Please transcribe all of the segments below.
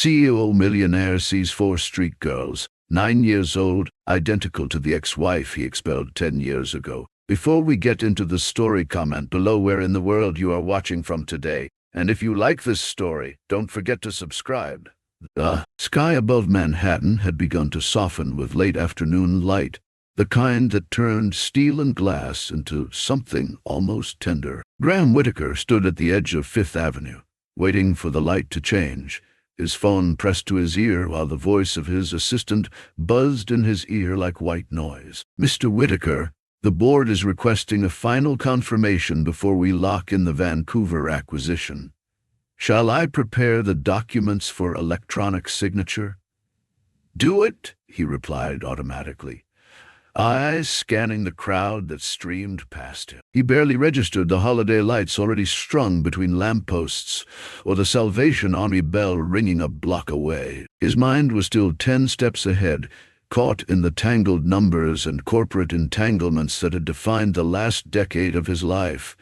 CEO Millionaire sees 4 street girls, 9 years old, identical to the ex-wife he expelled 10 years ago. Before we get into the story, comment below where in the world you are watching from today. And if you like this story, don't forget to subscribe. The sky above Manhattan had begun to soften with late afternoon light, the kind that turned steel and glass into something almost tender. Graham Whitaker stood at the edge of Fifth Avenue, waiting for the light to change, his phone pressed to his ear while the voice of his assistant buzzed in his ear like white noise. "Mr. Whitaker, the board is requesting a final confirmation before we lock in the Vancouver acquisition. Shall I prepare the documents for electronic signature?" "Do it," he replied automatically, eyes scanning the crowd that streamed past him. He barely registered the holiday lights already strung between lampposts or the Salvation Army bell ringing a block away. His mind was still 10 steps ahead, caught in the tangled numbers and corporate entanglements that had defined the last decade of his life.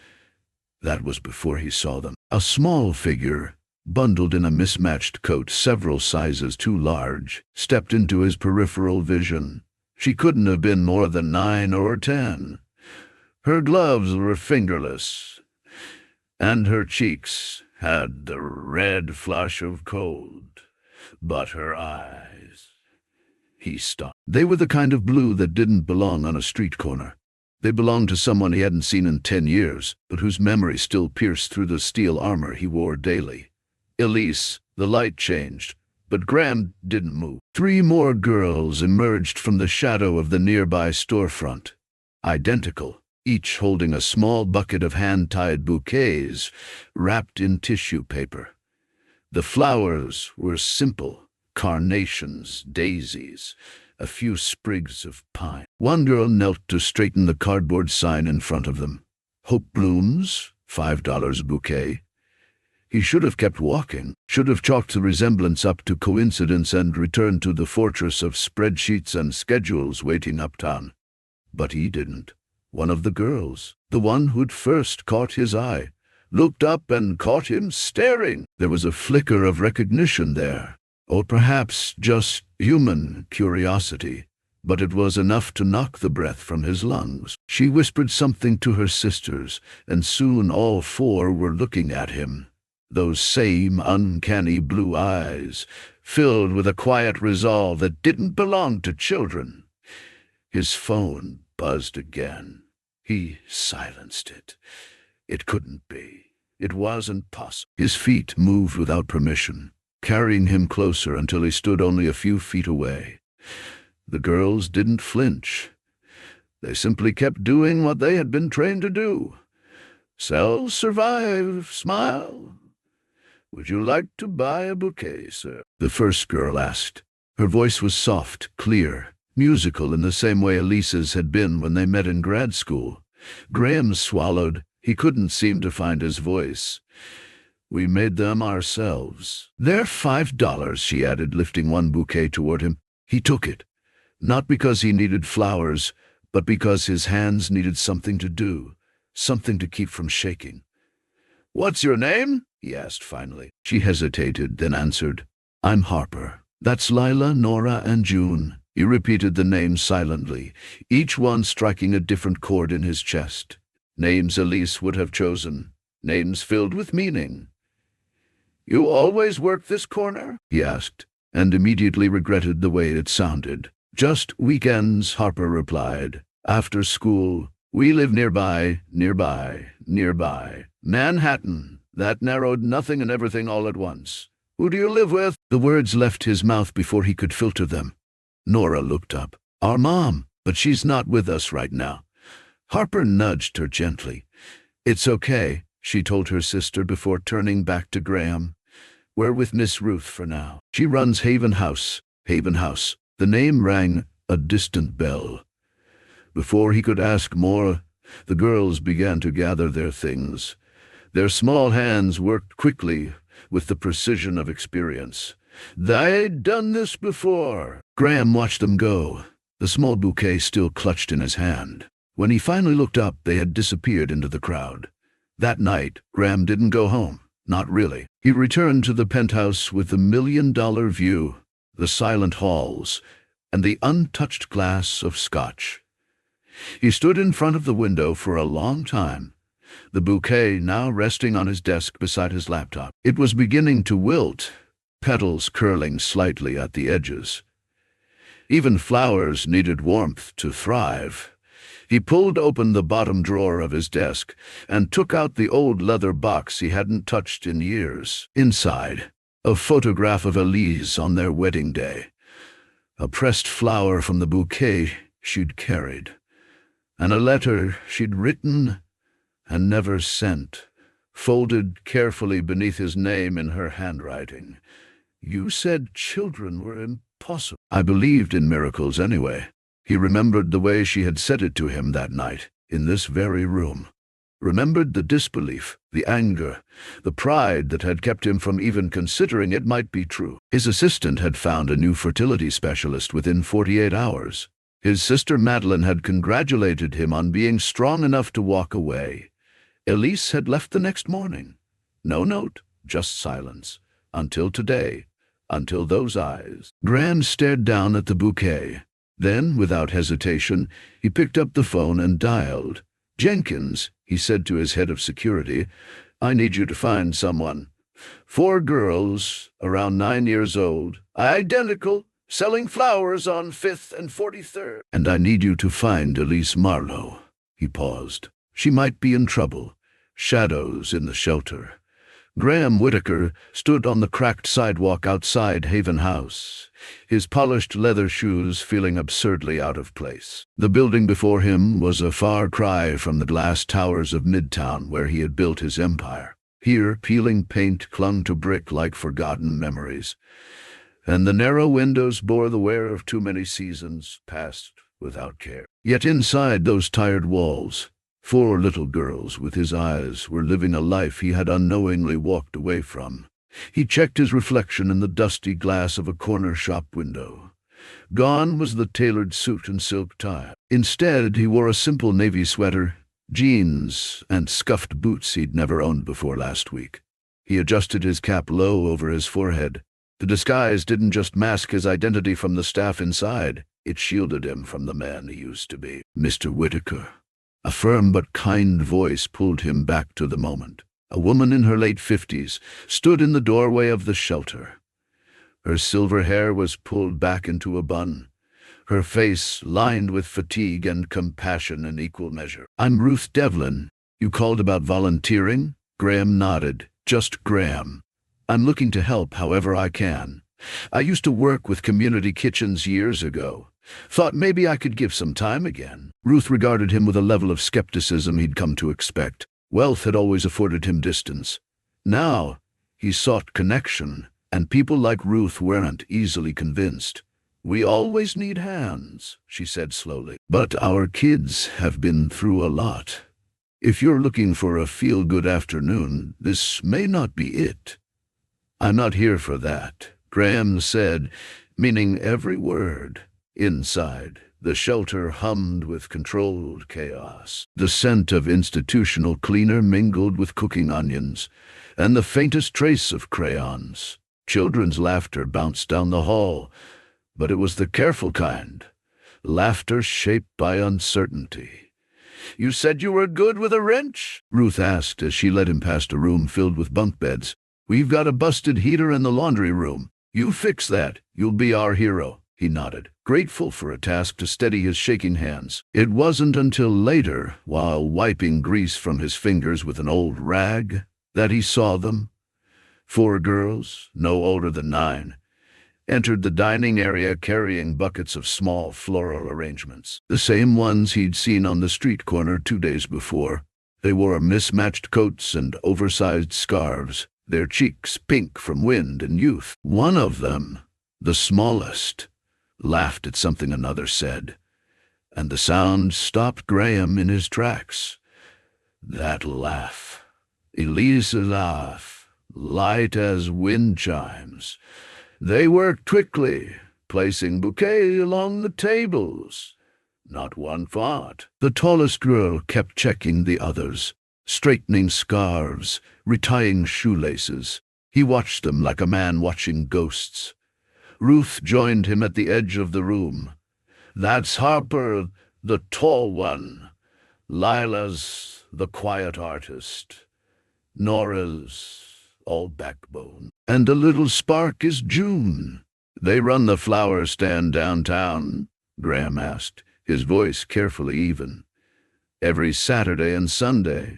That was before he saw them. A small figure, bundled in a mismatched coat several sizes too large, stepped into his peripheral vision. She couldn't have been more than 9 or 10. Her gloves were fingerless, and her cheeks had the red flush of cold. But her eyes... He stopped. They were the kind of blue that didn't belong on a street corner. They belonged to someone he hadn't seen in 10 years, but whose memory still pierced through the steel armor he wore daily. Elise. The light changed, but Graham didn't move. 3 more girls emerged from the shadow of the nearby storefront, identical, each holding a small bucket of hand-tied bouquets wrapped in tissue paper. The flowers were simple: carnations, daisies, a few sprigs of pine. One girl knelt to straighten the cardboard sign in front of them. "Hope blooms, $5 a bouquet." He should have kept walking, should have chalked the resemblance up to coincidence and returned to the fortress of spreadsheets and schedules waiting uptown. But he didn't. One of the girls, the one who'd first caught his eye, looked up and caught him staring. There was a flicker of recognition there, or perhaps just human curiosity, but it was enough to knock the breath from his lungs. She whispered something to her sisters, and soon all 4 were looking at him. Those same uncanny blue eyes, filled with a quiet resolve that didn't belong to children. His phone buzzed again. He silenced it. It couldn't be. It wasn't possible. His feet moved without permission, carrying him closer until he stood only a few feet away. The girls didn't flinch. They simply kept doing what they had been trained to do. Sell, survive, smile. "Would you like to buy a bouquet, sir?" the first girl asked. Her voice was soft, clear, musical in the same way Elise's had been when they met in grad school. Graham swallowed. He couldn't seem to find his voice. "We made them ourselves." "They're $5, she added, lifting one bouquet toward him. He took it, not because he needed flowers, but because his hands needed something to do, something to keep from shaking. "What's your name?" he asked finally. She hesitated, then answered, "I'm Harper." "That's Lila, Nora, and June." He repeated the names silently, each one striking a different chord in his chest. Names Elise would have chosen, names filled with meaning. "You always work this corner?" he asked, and immediately regretted the way it sounded. "Just weekends," Harper replied. "After school. We live nearby. Manhattan." That narrowed nothing and everything all at once. "Who do you live with?" The words left his mouth before he could filter them. Nora looked up. "Our mom, but she's not with us right now." Harper nudged her gently. "It's okay," she told her sister before turning back to Graham. "We're with Miss Ruth for now. She runs Haven House." Haven House. The name rang a distant bell. Before he could ask more, the girls began to gather their things. Their small hands worked quickly with the precision of experience. They'd done this before. Graham watched them go, the small bouquet still clutched in his hand. When he finally looked up, they had disappeared into the crowd. That night, Graham didn't go home. Not really. He returned to the penthouse with the $1 million view, the silent halls, and the untouched glass of scotch. He stood in front of the window for a long time, the bouquet now resting on his desk beside his laptop. It was beginning to wilt, petals curling slightly at the edges. Even flowers needed warmth to thrive. He pulled open the bottom drawer of his desk and took out the old leather box he hadn't touched in years. Inside, a photograph of Elise on their wedding day, a pressed flower from the bouquet she'd carried, and a letter she'd written and never sent, folded carefully beneath his name in her handwriting. "You said children were impossible." I believed in miracles anyway. He remembered the way she had said it to him that night, in this very room. Remembered the disbelief, the anger, the pride that had kept him from even considering it might be true. His assistant had found a new fertility specialist within 48 hours. His sister Madeline had congratulated him on being strong enough to walk away. Elise had left the next morning. No note, just silence. Until today, until those eyes. Graham stared down at the bouquet. Then, without hesitation, he picked up the phone and dialed. "Jenkins," he said to his head of security, "I need you to find someone. 4 girls, around 9 years old, identical, selling flowers on 5th and 43rd. And I need you to find Elise Marlowe." He paused. She might be in trouble. Shadows in the shelter. Graham Whitaker stood on the cracked sidewalk outside Haven House, his polished leather shoes feeling absurdly out of place. The building before him was a far cry from the glass towers of Midtown where he had built his empire. Here, peeling paint clung to brick like forgotten memories, and the narrow windows bore the wear of too many seasons passed without care. Yet inside those tired walls, 4 little girls with his eyes were living a life he had unknowingly walked away from. He checked his reflection in the dusty glass of a corner shop window. Gone was the tailored suit and silk tie. Instead, he wore a simple navy sweater, jeans, and scuffed boots he'd never owned before last week. He adjusted his cap low over his forehead. The disguise didn't just mask his identity from the staff inside, it shielded him from the man he used to be. "Mr. Whitaker." A firm but kind voice pulled him back to the moment. A woman in her late 50s stood in the doorway of the shelter. Her silver hair was pulled back into a bun, her face lined with fatigue and compassion in equal measure. "I'm Ruth Devlin. You called about volunteering?" Graham nodded. "Just Graham. I'm looking to help however I can. I used to work with community kitchens years ago. Thought maybe I could give some time again." Ruth regarded him with a level of skepticism he'd come to expect. Wealth had always afforded him distance. Now he sought connection, and people like Ruth weren't easily convinced. "We always need hands," she said slowly. "But our kids have been through a lot. If you're looking for a feel-good afternoon, this may not be it." "I'm not here for that," Graham said, meaning every word. Inside, the shelter hummed with controlled chaos. The scent of institutional cleaner mingled with cooking onions, and the faintest trace of crayons. Children's laughter bounced down the hall, but it was the careful kind, laughter shaped by uncertainty. "You said you were good with a wrench?" Ruth asked as she led him past a room filled with bunk beds. "We've got a busted heater in the laundry room. You fix that, you'll be our hero." He nodded, grateful for a task to steady his shaking hands. It wasn't until later, while wiping grease from his fingers with an old rag, that he saw them. 4 girls, no older than 9, entered the dining area carrying buckets of small floral arrangements, the same ones he'd seen on the street corner 2 days before. They wore mismatched coats and oversized scarves, their cheeks pink from wind and youth. One of them, the smallest, laughed at something another said, and the sound stopped Graham in his tracks. That laugh, Elise's laugh, light as wind chimes. They worked quickly, placing bouquets along the tables. Not one fought. The tallest girl kept checking the others, straightening scarves, retying shoelaces. He watched them like a man watching ghosts. Ruth joined him at the edge of the room. "That's Harper, the tall one. Lila's the quiet artist. Nora's all backbone. And the little spark is June." "They run the flower stand downtown?" Graham asked, his voice carefully even. "Every Saturday and Sunday.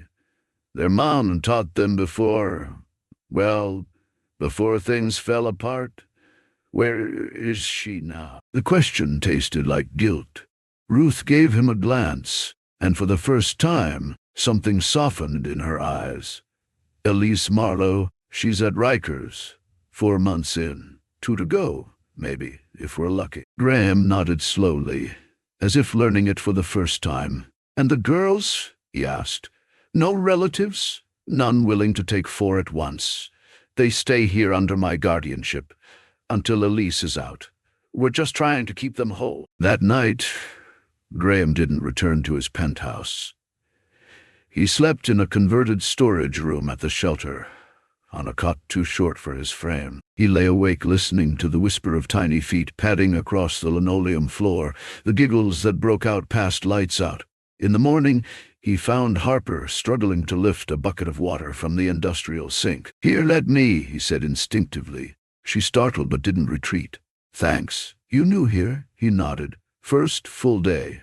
Their mom taught them before things fell apart. Where is she now?" The question tasted like guilt. Ruth gave him a glance, and for the first time, something softened in her eyes. "Elise Marlowe, she's at Rikers. 4 months in. 2 to go, maybe, if we're lucky." Graham nodded slowly, as if learning it for the first time. "And the girls?" he asked. "No relatives? None willing to take 4 at once? They stay here under my guardianship, until Elise is out. We're just trying to keep them whole." That night, Graham didn't return to his penthouse. He slept in a converted storage room at the shelter, on a cot too short for his frame. He lay awake listening to the whisper of tiny feet padding across the linoleum floor, the giggles that broke out past lights out. In the morning, he found Harper struggling to lift a bucket of water from the industrial sink. "Here, let me," he said instinctively. She startled but didn't retreat. "Thanks. You new here?" He nodded. "First full day."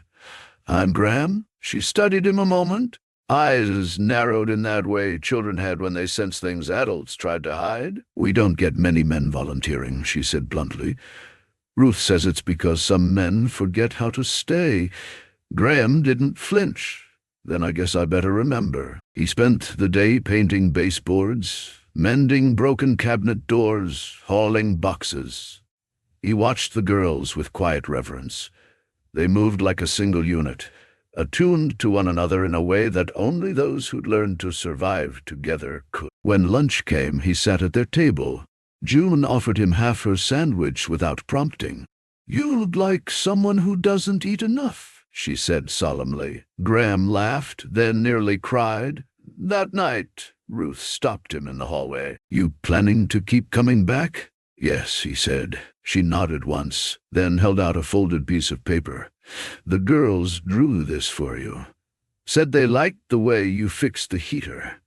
"I'm Graham." She studied him a moment, eyes narrowed in that way children had when they sensed things adults tried to hide. "We don't get many men volunteering," she said bluntly. "Ruth says it's because some men forget how to stay." Graham didn't flinch. "Then I guess I better remember." He spent the day painting baseboards, mending broken cabinet doors, hauling boxes. He watched the girls with quiet reverence. They moved like a single unit, attuned to one another in a way that only those who'd learned to survive together could. When lunch came, he sat at their table. June offered him half her sandwich without prompting. "You look like someone who doesn't eat enough," she said solemnly. Graham laughed, then nearly cried. "That night," Ruth stopped him in the hallway. "You planning to keep coming back?" "Yes," he said. She nodded once, then held out a folded piece of paper. "The girls drew this for you. Said they liked the way you fixed the heater."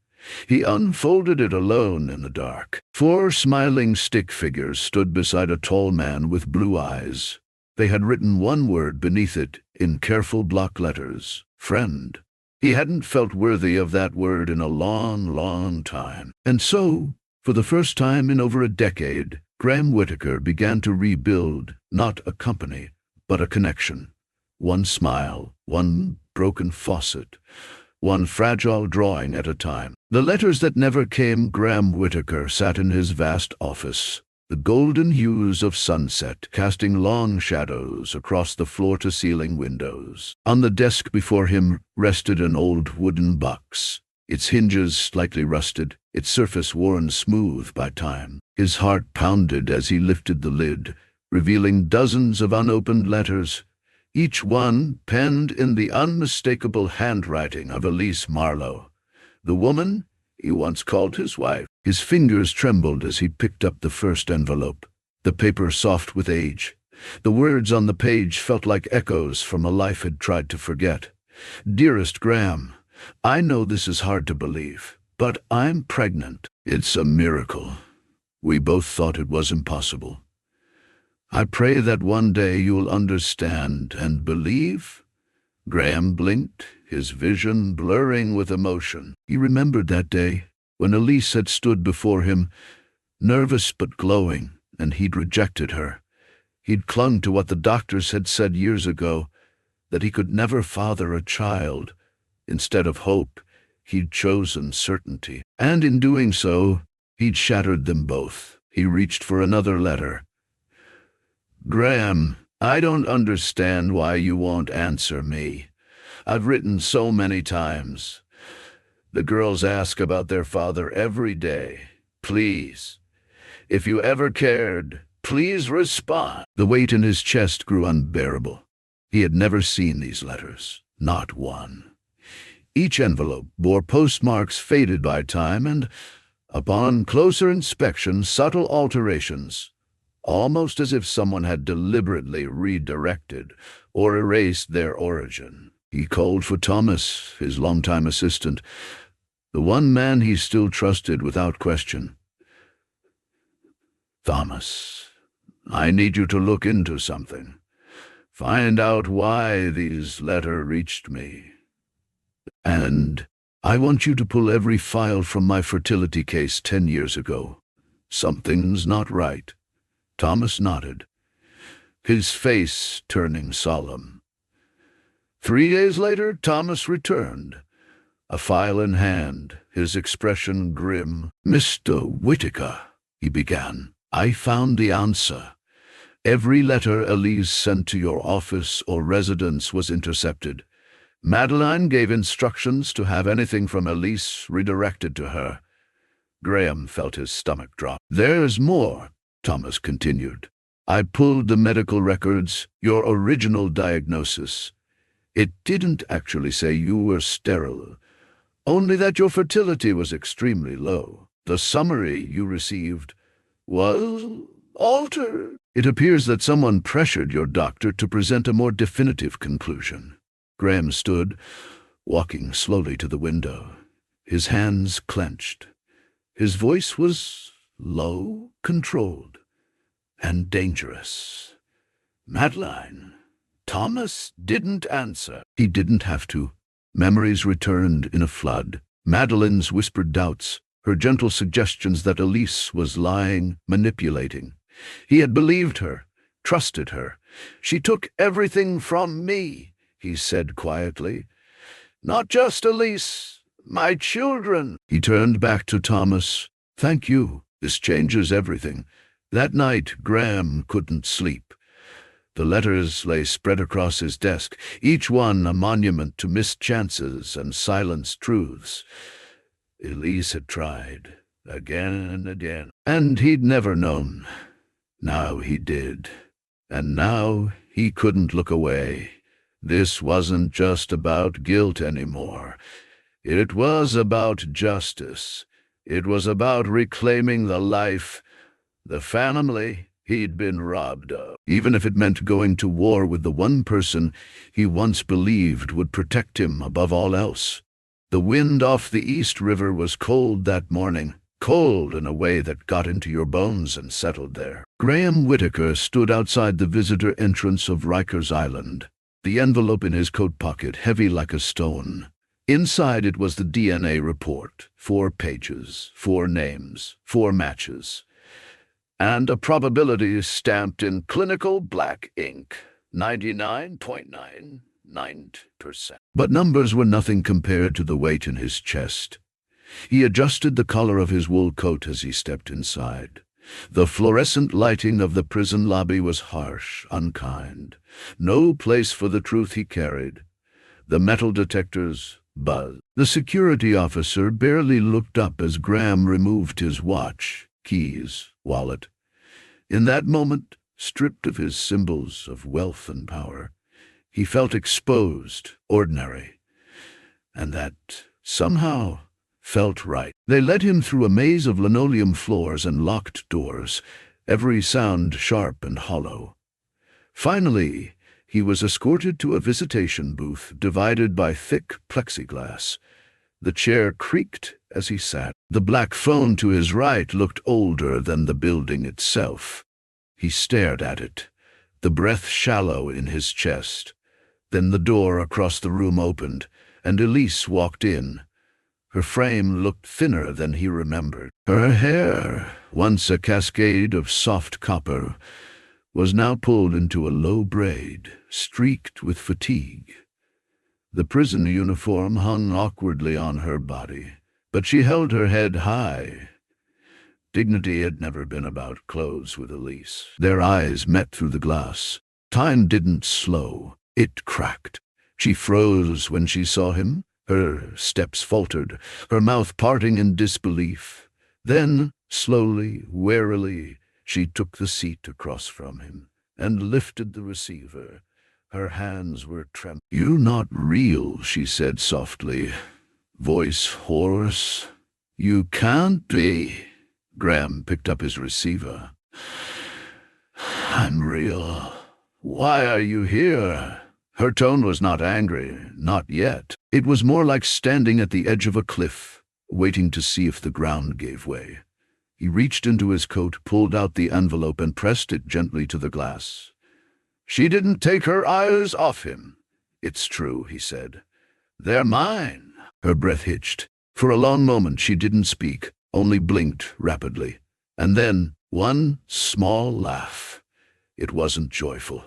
He unfolded it alone in the dark. 4 smiling stick figures stood beside a tall man with blue eyes. They had written one word beneath it in careful block letters: friend. He hadn't felt worthy of that word in a long, long time. And so, for the first time in over a decade, Graham Whitaker began to rebuild not a company, but a connection. One smile, one broken faucet, one fragile drawing at a time. The letters that never came. Graham Whitaker sat in his vast office, the golden hues of sunset casting long shadows across the floor-to-ceiling windows. On the desk before him rested an old wooden box, its hinges slightly rusted, its surface worn smooth by time. His heart pounded as he lifted the lid, revealing dozens of unopened letters, each one penned in the unmistakable handwriting of Elise Marlowe, the woman he once called his wife. His fingers trembled as he picked up the first envelope, the paper soft with age. The words on the page felt like echoes from a life he'd tried to forget. "Dearest Graham, I know this is hard to believe, but I'm pregnant. It's a miracle. We both thought it was impossible. I pray that one day you'll understand and believe." Graham blinked, his vision blurring with emotion. He remembered that day, when Elise had stood before him, nervous but glowing, and he'd rejected her. He'd clung to what the doctors had said years ago, that he could never father a child. Instead of hope, he'd chosen certainty. And in doing so, he'd shattered them both. He reached for another letter. "Graham, I don't understand why you won't answer me. I've written so many times. The girls ask about their father every day. Please, if you ever cared, please respond." The weight in his chest grew unbearable. He had never seen these letters, not one. Each envelope bore postmarks faded by time and, upon closer inspection, subtle alterations, almost as if someone had deliberately redirected or erased their origin. He called for Thomas, his longtime assistant, the one man he still trusted without question. "Thomas, I need you to look into something. Find out why these letters reached me. And I want you to pull every file from my fertility case 10 years ago. Something's not right." Thomas nodded, his face turning solemn. 3 days later, Thomas returned, a file in hand, his expression grim. "Mr. Whitaker," he began, "I found the answer. Every letter Elise sent to your office or residence was intercepted. Madeline gave instructions to have anything from Elise redirected to her." Graham felt his stomach drop. "There's more," Thomas continued. "I pulled the medical records, your original diagnosis. It didn't actually say you were sterile, only that your fertility was extremely low. The summary you received was altered. It appears that someone pressured your doctor to present a more definitive conclusion." Graham stood, walking slowly to the window, his hands clenched. His voice was low, controlled, and dangerous. "Madeline." Thomas didn't answer. He didn't have to. Memories returned in a flood. Madeline's whispered doubts, her gentle suggestions that Elise was lying, manipulating. He had believed her, trusted her. "She took everything from me," he said quietly. "Not just Elise, my children." He turned back to Thomas. "Thank you. This changes everything." That night, Graham couldn't sleep. The letters lay spread across his desk, each one a monument to missed chances and silenced truths. Elise had tried, again and again, and he'd never known. Now he did. And now he couldn't look away. This wasn't just about guilt anymore. It was about justice. It was about reclaiming the life, the family he'd been robbed of, even if it meant going to war with the one person he once believed would protect him above all else. The wind off the East River was cold that morning, cold in a way that got into your bones and settled there. Graham Whitaker stood outside the visitor entrance of Rikers Island, the envelope in his coat pocket heavy like a stone. Inside it was the DNA report, 4 pages, 4 names, 4 matches, and a probability stamped in clinical black ink, 99.99%. But numbers were nothing compared to the weight in his chest. He adjusted the collar of his wool coat as he stepped inside. The fluorescent lighting of the prison lobby was harsh, unkind. No place for the truth he carried. The metal detectors buzzed. The security officer barely looked up as Graham removed his watch, keys, wallet. In that moment, stripped of his symbols of wealth and power, he felt exposed, ordinary, and that, somehow, felt right. They led him through a maze of linoleum floors and locked doors, every sound sharp and hollow. Finally, he was escorted to a visitation booth divided by thick plexiglass. The chair creaked as he sat. The black phone to his right looked older than the building itself. He stared at it, the breath shallow in his chest. Then the door across the room opened, and Elise walked in. Her frame looked thinner than he remembered. Her hair, once a cascade of soft copper, was now pulled into a low braid, streaked with fatigue. The prison uniform hung awkwardly on her body, but she held her head high. Dignity had never been about clothes with Elise. Their eyes met through the glass. Time didn't slow. It cracked. She froze when she saw him. Her steps faltered, her mouth parting in disbelief. Then, slowly, warily, she took the seat across from him and lifted the receiver. Her hands were trembling. "You're not real," she said softly. voice hoarse. "You can't be." Graham picked up his receiver. "I'm real. Why are you here?" Her tone was not angry, not yet. It was more like standing at the edge of a cliff, waiting to see if the ground gave way. He reached into his coat, pulled out the envelope, and pressed it gently to the glass. She didn't take her eyes off him. "It's true," he said. "They're mine." Her breath hitched. For a long moment she didn't speak, only blinked rapidly. And then one small laugh. It wasn't joyful.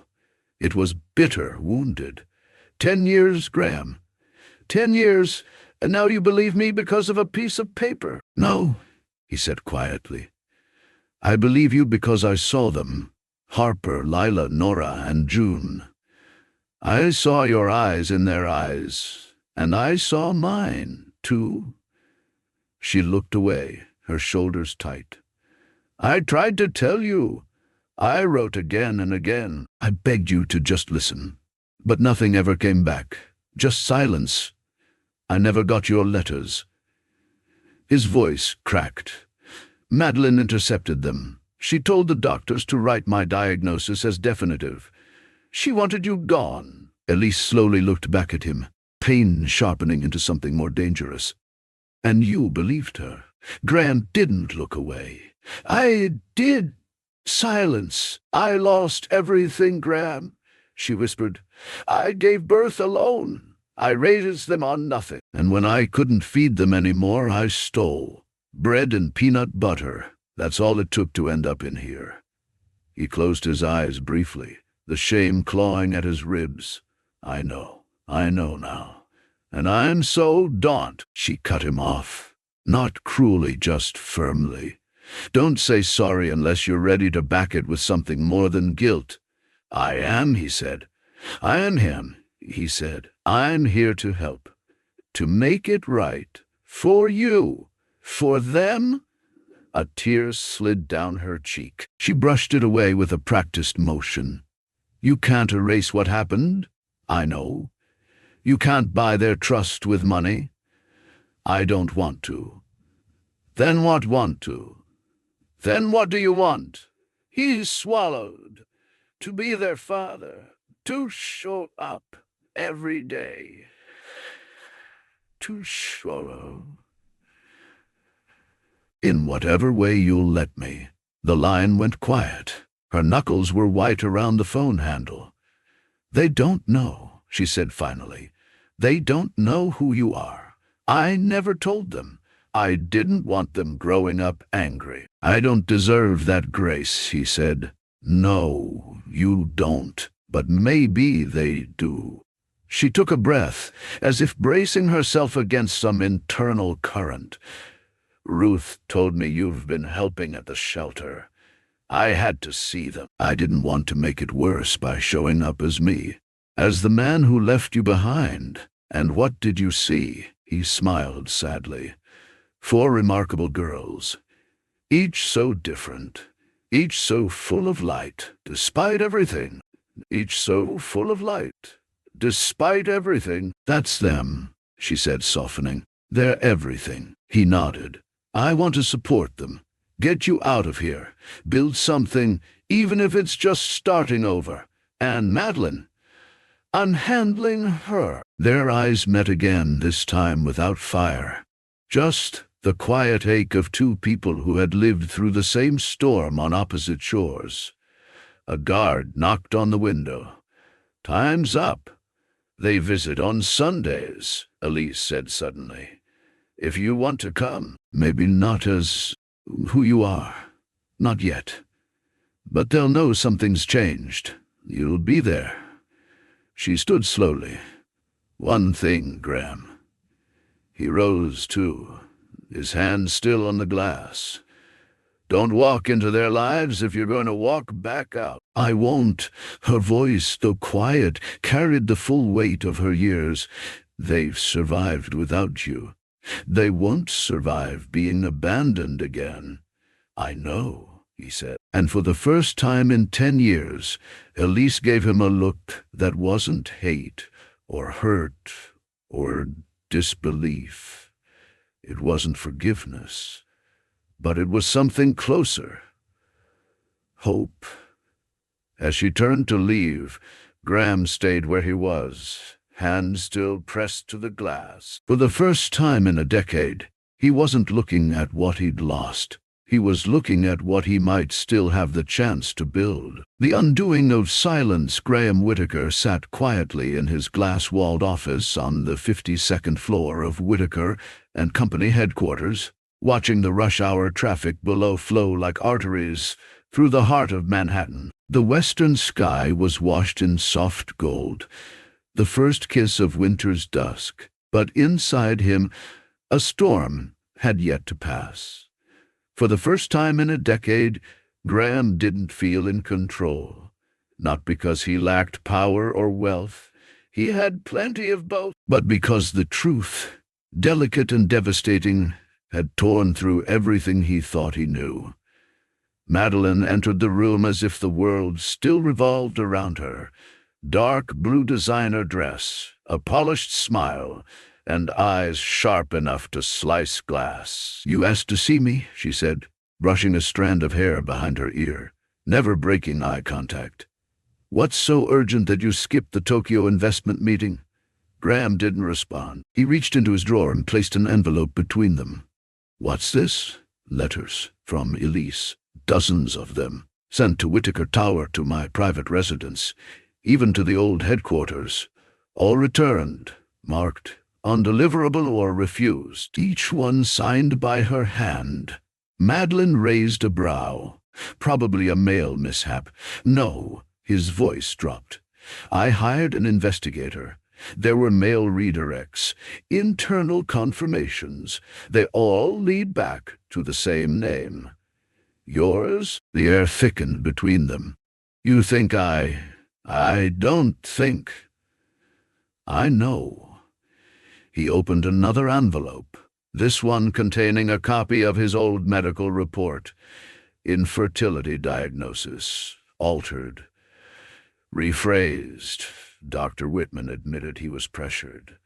It was bitter, wounded. 10 years, Graham. 10 years, and now you believe me because of a piece of paper. "No," he said quietly. "I believe you because I saw them. Harper, Lila, Nora, and June. I saw your eyes in their eyes, and I saw mine, too." She looked away, her shoulders tight. "I tried to tell you. I wrote again and again. I begged you to just listen. But nothing ever came back. Just silence. I never got your letters." His voice cracked. "Madeline intercepted them. She told the doctors to write my diagnosis as definitive. She wanted you gone." Elise slowly looked back at him, pain sharpening into something more dangerous. "And you believed her." Graham didn't look away. "I did." "Silence. I lost everything, Graham," she whispered. "I gave birth alone. I raised them on nothing. And when I couldn't feed them anymore, I stole. Bread and peanut butter. That's all it took to end up in here." He closed his eyes briefly, the shame clawing at his ribs. I know now. And I'm so daunt." She cut him off. Not cruelly, just firmly. "Don't say sorry unless you're ready to back it with something more than guilt." "I am," he said. "I am him," he said. "I'm here to help. To make it right. For you. For them." A tear slid down her cheek. She brushed it away with a practiced motion. "You can't erase what happened. I know. You can't buy their trust with money. I don't want to." "Then what want to? Then what do you want?" He swallowed. "To be their father. To show up every day. To show." "In whatever way you'll let me." The line went quiet. Her knuckles were white around the phone handle. "They don't know," she said finally. "They don't know who you are. I never told them. I didn't want them growing up angry." "I don't deserve that grace," he said. "No, you don't. But maybe they do." She took a breath, as if bracing herself against some internal current. "Ruth told me you've been helping at the shelter. I had to see them. I didn't want to make it worse by showing up as me. As the man who left you behind. And what did you see?" He smiled sadly. 4 remarkable girls. Each so different. Each so full of light, despite everything. Each so full of light, despite everything. "That's them," she said, softening. "They're everything." He nodded. "I want to support them. Get you out of here. Build something, even if it's just starting over. And Madeline, I'm handling her." Their eyes met again, this time without fire. Just the quiet ache of 2 people who had lived through the same storm on opposite shores. A guard knocked on the window. "Time's up. They visit on Sundays," Elise said suddenly. "If you want to come." "Maybe not as who you are. Not yet. But they'll know something's changed. You'll be there." She stood slowly. "One thing, Graham." He rose, too, his hand still on the glass. "Don't walk into their lives if you're going to walk back out." "I won't." Her voice, though quiet, carried the full weight of her years. "They've survived without you. They won't survive being abandoned again." "I know," he said. And for the first time in 10 years, Elise gave him a look that wasn't hate or hurt or disbelief. It wasn't forgiveness, but it was something closer. Hope. As she turned to leave, Graham stayed where he was, hand still pressed to the glass. For the first time in a decade, he wasn't looking at what he'd lost. He was looking at what he might still have the chance to build. The undoing of silence. Graham Whitaker sat quietly in his glass-walled office on the 52nd floor of Whitaker and Company headquarters, watching the rush-hour traffic below flow like arteries through the heart of Manhattan. The western sky was washed in soft gold, the first kiss of winter's dusk. But inside him, a storm had yet to pass. For the first time in a decade, Graham didn't feel in control. Not because he lacked power or wealth. He had plenty of both. But because the truth, delicate and devastating, had torn through everything he thought he knew. Madeline entered the room as if the world still revolved around her. Dark blue designer dress, a polished smile, and eyes sharp enough to slice glass. "You asked to see me," she said, brushing a strand of hair behind her ear, never breaking eye contact. "What's so urgent that you skipped the Tokyo investment meeting?" Graham didn't respond. He reached into his drawer and placed an envelope between them. "What's this?" "Letters from Elise. Dozens of them. Sent to Whitaker Tower, to my private residence, even to the old headquarters. All returned, marked undeliverable or refused, each one signed by her hand." Madeline raised a brow. "Probably a mail mishap." "No." His voice dropped. "I hired an investigator. There were mail redirects, internal confirmations. They all lead back to the same name. Yours?" The air thickened between them. "You think I don't think. I know." He opened another envelope, this one containing a copy of his old medical report. Infertility diagnosis, altered, rephrased. Dr. Whitman admitted he was pressured.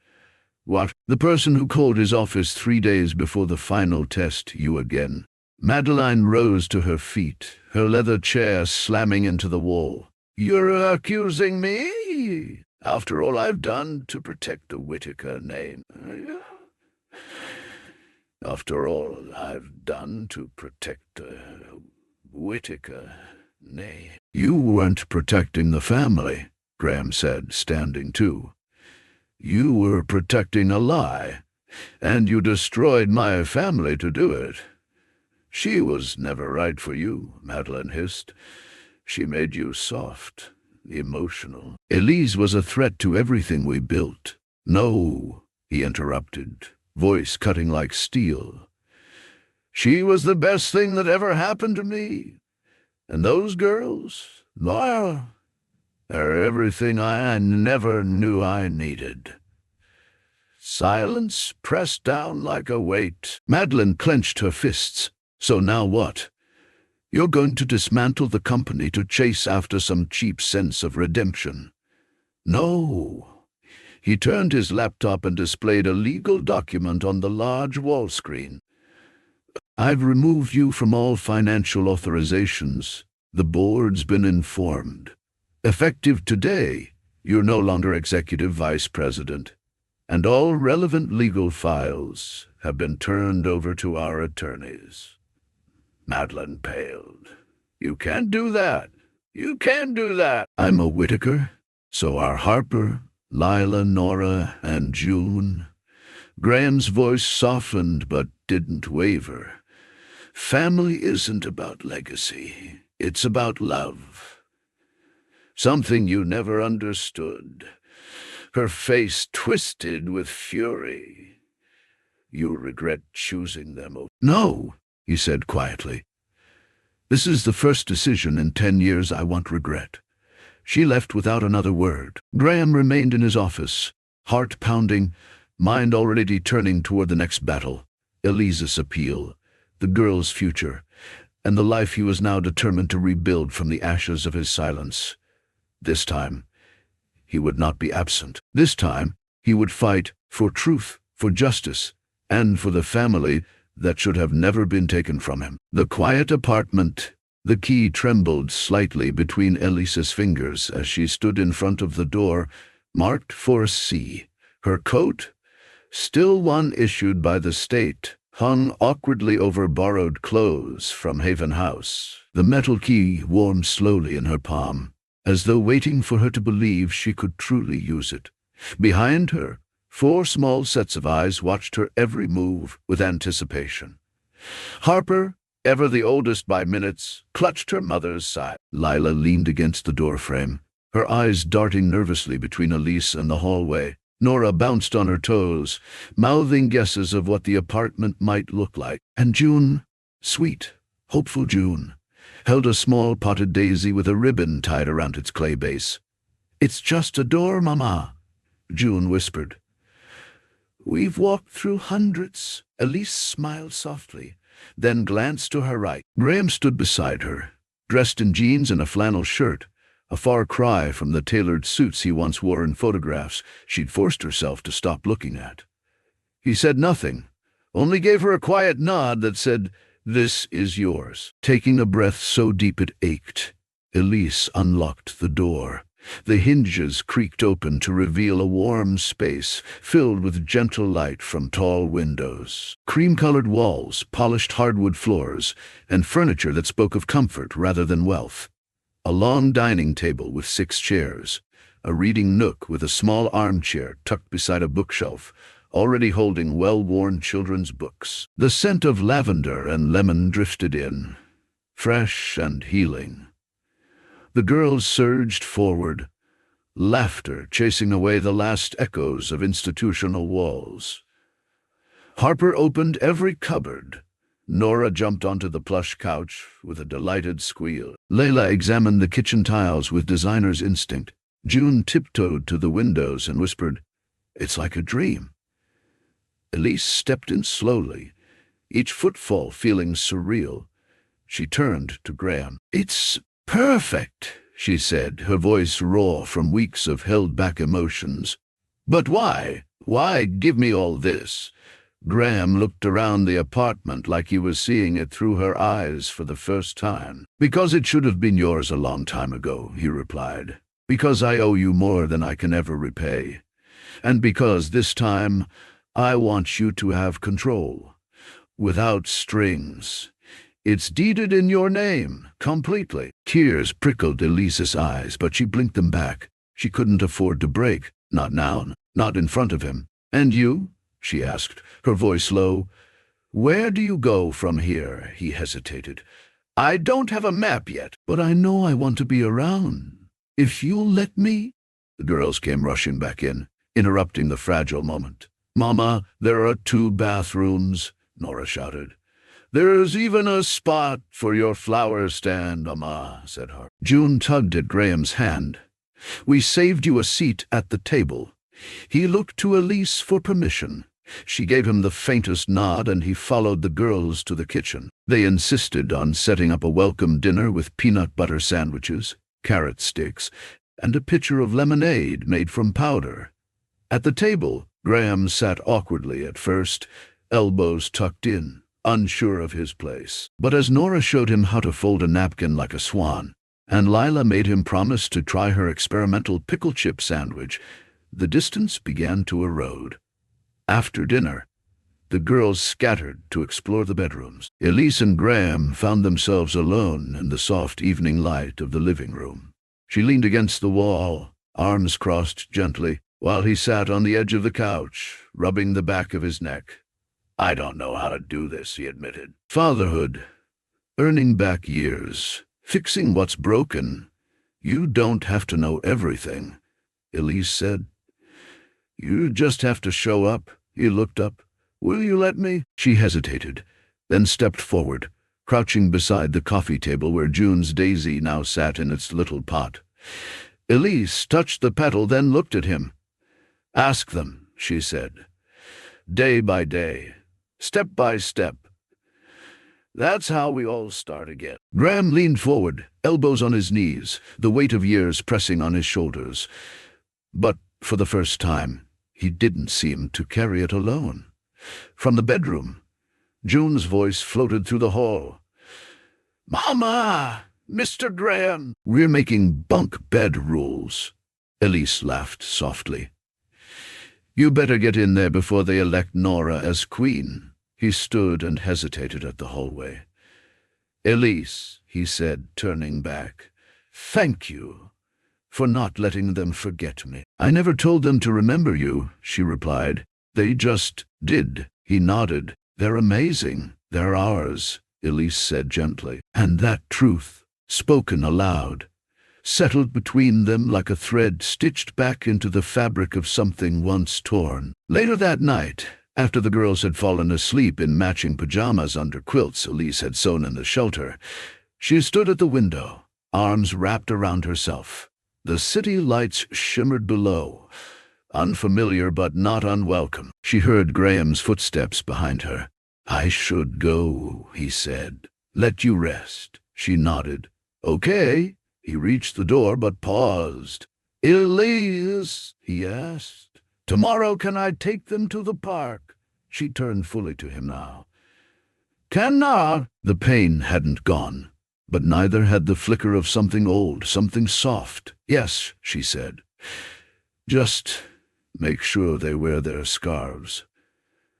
"What?" "The person who called his office 3 days before the final test, you again." Madeline rose to her feet, her leather chair slamming into the wall. "You're accusing me? After all I've done to protect the Whitaker name. After all I've done to protect the Whitaker name." "You weren't protecting the family," Graham said, standing too. "You were protecting a lie, and you destroyed my family to do it." "She was never right for you," Madeline hissed. "She made you soft, emotional. Elise was a threat to everything we built." "No," he interrupted, voice cutting like steel. "She was the best thing that ever happened to me. And those girls, well, they're everything I never knew I needed." Silence pressed down like a weight. Madeline clenched her fists. "So now what? You're going to dismantle the company to chase after some cheap sense of redemption?" "No." He turned his laptop and displayed a legal document on the large wall screen. "I've removed you from all financial authorizations. The board's been informed. Effective today, you're no longer executive vice president, and all relevant legal files have been turned over to our attorneys." Madeline paled. "You can't do that. You can't do that." "I'm a Whitaker. So are Harper, Lila, Nora, and June." Graham's voice softened but didn't waver. "Family isn't about legacy. It's about love. Something you never understood." Her face twisted with fury. "You'll regret choosing them." "No," he said quietly. "This is the first decision in 10 years I won't regret." She left without another word. Graham remained in his office, heart pounding, mind already turning toward the next battle, Elise's appeal, the girl's future, and the life he was now determined to rebuild from the ashes of his silence. This time, he would not be absent. This time, he would fight for truth, for justice, and for the family that should have never been taken from him. The quiet apartment. The key trembled slightly between Elise's fingers as she stood in front of the door, marked for C. Her coat, still one issued by the state, hung awkwardly over borrowed clothes from Haven House. The metal key warmed slowly in her palm, as though waiting for her to believe she could truly use it. Behind her, 4 small sets of eyes watched her every move with anticipation. Harper, ever the oldest by minutes, clutched her mother's side. Lila leaned against the doorframe, her eyes darting nervously between Elise and the hallway. Nora bounced on her toes, mouthing guesses of what the apartment might look like. And June, sweet, hopeful June, held a small potted daisy with a ribbon tied around its clay base. "It's just a door, Mama," June whispered. "We've walked through hundreds." Elise smiled softly, then glanced to her right. Graham stood beside her, dressed in jeans and a flannel shirt, a far cry from the tailored suits he once wore in photographs she'd forced herself to stop looking at. He said nothing, only gave her a quiet nod that said, "This is yours." Taking a breath so deep it ached, Elise unlocked the door. The hinges creaked open to reveal a warm space filled with gentle light from tall windows. Cream-colored walls, polished hardwood floors, and furniture that spoke of comfort rather than wealth. A long dining table with 6 chairs, a reading nook with a small armchair tucked beside a bookshelf, already holding well-worn children's books. The scent of lavender and lemon drifted in, fresh and healing. The girls surged forward, laughter chasing away the last echoes of institutional walls. Harper opened every cupboard. Nora jumped onto the plush couch with a delighted squeal. Layla examined the kitchen tiles with designer's instinct. June tiptoed to the windows and whispered, "It's like a dream." Elise stepped in slowly, each footfall feeling surreal. She turned to Graham. "It's perfect," she said, her voice raw from weeks of held-back emotions. "But why? Why give me all this?" Graham looked around the apartment like he was seeing it through her eyes for the first time. "Because it should have been yours a long time ago," he replied. "Because I owe you more than I can ever repay. And because this time I want you to have control, without strings. It's deeded in your name, completely." Tears prickled Elise's eyes, but she blinked them back. She couldn't afford to break. Not now, not in front of him. "And you?" she asked, her voice low. "Where do you go from here?" He hesitated. "I don't have a map yet, but I know I want to be around. If you'll let me." The girls came rushing back in, interrupting the fragile moment. "Mama, there are 2 bathrooms," Nora shouted. "There's even a spot for your flower stand, Mama," said Harper. June tugged at Graham's hand. "We saved you a seat at the table." He looked to Elise for permission. She gave him the faintest nod, and he followed the girls to the kitchen. They insisted on setting up a welcome dinner with peanut butter sandwiches, carrot sticks, and a pitcher of lemonade made from powder. At the table, Graham sat awkwardly at first, elbows tucked in, unsure of his place. But as Nora showed him how to fold a napkin like a swan, and Lila made him promise to try her experimental pickle chip sandwich, the distance began to erode. After dinner, the girls scattered to explore the bedrooms. Elise and Graham found themselves alone in the soft evening light of the living room. She leaned against the wall, arms crossed gently, while he sat on the edge of the couch, rubbing the back of his neck. "I don't know how to do this," he admitted. "Fatherhood, earning back years, fixing what's broken. You don't have to know everything," Elise said. "You just have to show up." He looked up. "Will you let me?" She hesitated, then stepped forward, crouching beside the coffee table where June's daisy now sat in its little pot. Elise touched the petal, then looked at him. "Ask them," she said. "Day by day, step by step. That's how we all start again." Graham leaned forward, elbows on his knees, the weight of years pressing on his shoulders. But for the first time, he didn't seem to carry it alone. From the bedroom, June's voice floated through the hall. "Mama! Mr. Graham!" "We're making bunk bed rules." Elise laughed softly. "You better get in there before they elect Nora as queen." He stood and hesitated at the hallway. "Elise," he said, turning back, "thank you for not letting them forget me." "I never told them to remember you," she replied. "They just did." He nodded. "They're amazing. They're ours," Elise said gently. And that truth, spoken aloud, settled between them like a thread stitched back into the fabric of something once torn. Later that night, after the girls had fallen asleep in matching pajamas under quilts Elise had sewn in the shelter, she stood at the window, arms wrapped around herself. The city lights shimmered below, unfamiliar but not unwelcome. She heard Graham's footsteps behind her. "I should go," he said. "Let you rest." She nodded. "Okay." He reached the door but paused. "Elise," he asked, "tomorrow can I take them to the park?" She turned fully to him now. "Cannot." The pain hadn't gone, but neither had the flicker of something old, something soft. "Yes," she said. "Just make sure they wear their scarves.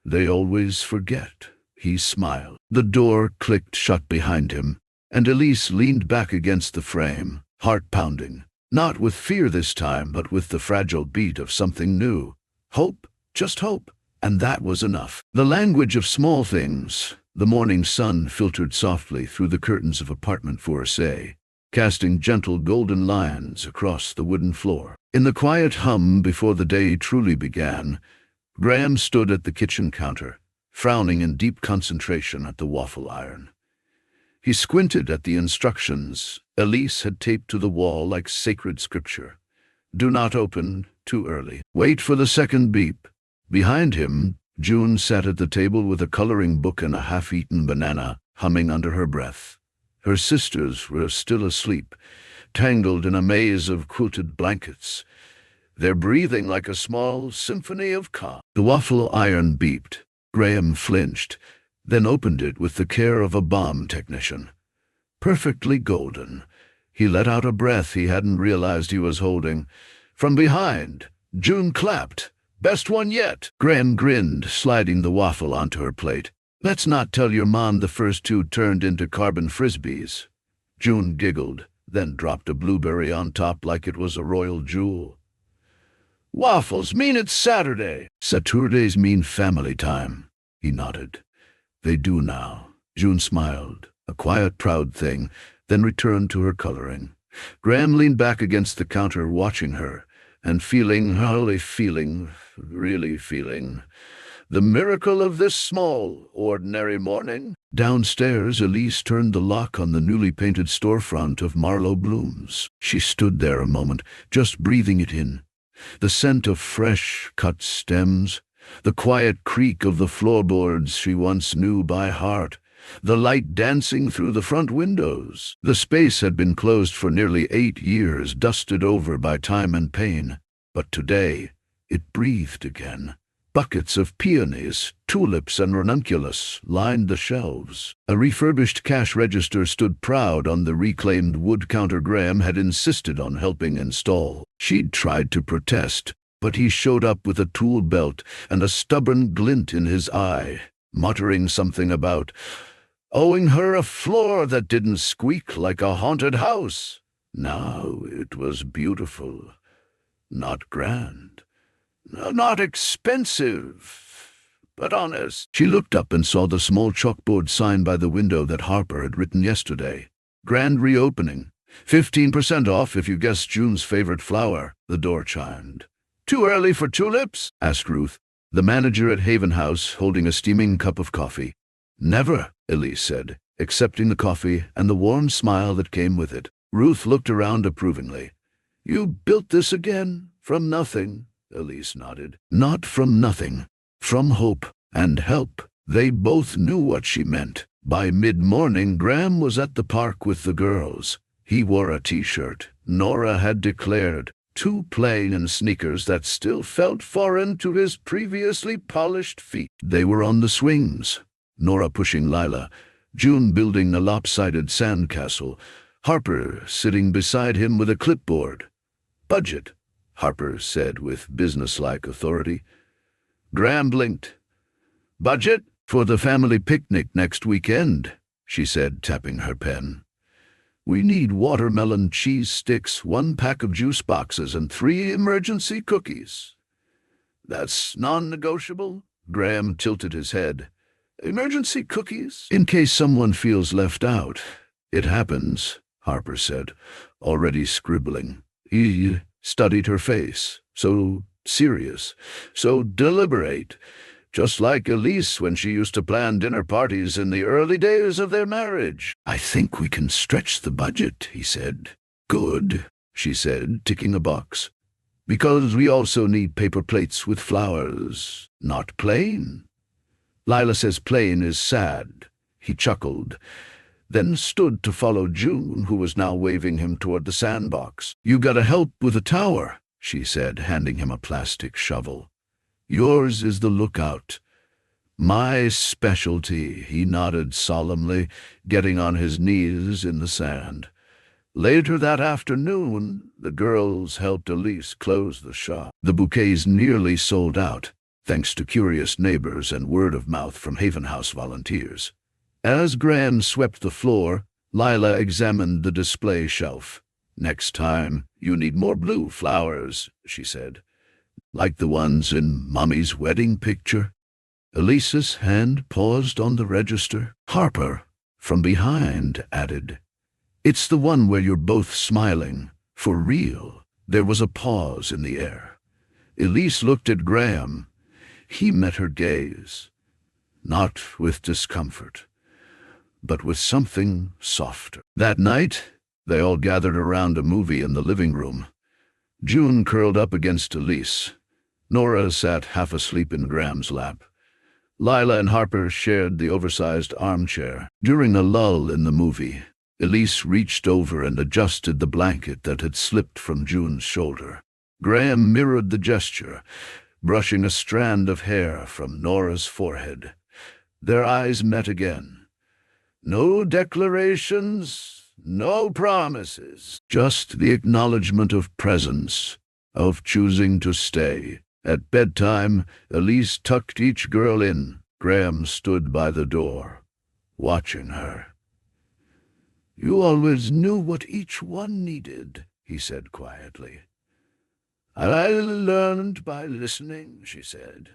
They always forget." He smiled. The door clicked shut behind him, and Elise leaned back against the frame, heart pounding, not with fear this time, but with the fragile beat of something new. Hope, just hope, and that was enough. The language of small things. The morning sun filtered softly through the curtains of apartment 4A, casting gentle golden lines across the wooden floor. In the quiet hum before the day truly began, Graham stood at the kitchen counter, frowning in deep concentration at the waffle iron. He squinted at the instructions Elise had taped to the wall like sacred scripture. "Do not open too early. Wait for the second beep." Behind him, June sat at the table with a coloring book and a half-eaten banana, humming under her breath. Her sisters were still asleep, tangled in a maze of quilted blankets, their breathing like a small symphony of calm. The waffle iron beeped. Graham flinched, then opened it with the care of a bomb technician. Perfectly golden. He let out a breath he hadn't realized he was holding. From behind, June clapped. "Best one yet." Graham grinned, sliding the waffle onto her plate. "Let's not tell your mom the first two turned into carbon frisbees." June giggled, then dropped a blueberry on top like it was a royal jewel. "Waffles mean it's Saturday." "Saturdays mean family time." He nodded. "They do now." June smiled, a quiet, proud thing, then returned to her coloring. Graham leaned back against the counter, watching her, and really feeling, the miracle of this small, ordinary morning. Downstairs, Elise turned the lock on the newly painted storefront of Marlowe Blooms. She stood there a moment, just breathing it in. The scent of fresh, cut stems, the quiet creak of the floorboards she once knew by heart, the light dancing through the front windows. The space had been closed for nearly 8 years, dusted over by time and pain. But today, it breathed again. Buckets of peonies, tulips, and ranunculus lined the shelves. A refurbished cash register stood proud on the reclaimed wood counter Graham had insisted on helping install. She'd tried to protest, but he showed up with a tool belt and a stubborn glint in his eye, muttering something about owing her a floor that didn't squeak like a haunted house. Now it was beautiful, not grand, not expensive, but honest. She looked up and saw the small chalkboard sign by the window that Harper had written yesterday. Grand reopening. 15% off if you guess June's favorite flower. The door chimed. "Too early for tulips?" asked Ruth, the manager at Haven House, holding a steaming cup of coffee. "Never," Elise said, accepting the coffee and the warm smile that came with it. Ruth looked around approvingly. "You built this again? From nothing?" Elise nodded. "Not from nothing. From hope and help." They both knew what she meant. By mid-morning, Graham was at the park with the girls. He wore a T-shirt Nora had declared too plain in sneakers that still felt foreign to his previously polished feet. They were on the swings, Nora pushing Lila, June building a lopsided sandcastle, Harper sitting beside him with a clipboard. "Budget," Harper said with businesslike authority. Graham blinked. "Budget? For the family picnic next weekend," she said, tapping her pen. "We need watermelon cheese sticks, 1 pack of juice boxes, and 3 emergency cookies." "That's non-negotiable?" Graham tilted his head. "Emergency cookies? In case someone feels left out." "It happens," Harper said, already scribbling. He studied her face, so serious, so deliberate, just like Elise when she used to plan dinner parties in the early days of their marriage. "I think we can stretch the budget," he said. "Good," she said, ticking a box. "Because we also need paper plates with flowers, not plain." "Lila says plain is sad." He chuckled, then stood to follow June, who was now waving him toward the sandbox. "You gotta help with the tower," she said, handing him a plastic shovel. "Yours is the lookout." "My specialty," he nodded solemnly, getting on his knees in the sand. Later that afternoon, the girls helped Elise close the shop. The bouquets nearly sold out, thanks to curious neighbors and word of mouth from Haven House volunteers. As Graham swept the floor, Lila examined the display shelf. "Next time, you need more blue flowers," she said. "Like the ones in Mommy's wedding picture." Elise's hand paused on the register. Harper, from behind, added, "It's the one where you're both smiling. For real." There was a pause in the air. Elise looked at Graham. He met her gaze, not with discomfort, but with something softer. That night, they all gathered around a movie in the living room. June curled up against Elise. Nora sat half asleep in Graham's lap. Lila and Harper shared the oversized armchair. During a lull in the movie, Elise reached over and adjusted the blanket that had slipped from June's shoulder. Graham mirrored the gesture, brushing a strand of hair from Nora's forehead. Their eyes met again. No declarations, no promises, just the acknowledgement of presence, of choosing to stay. At bedtime, Elise tucked each girl in. Graham stood by the door, watching her. "You always knew what each one needed," he said quietly. "I learned by listening," she said.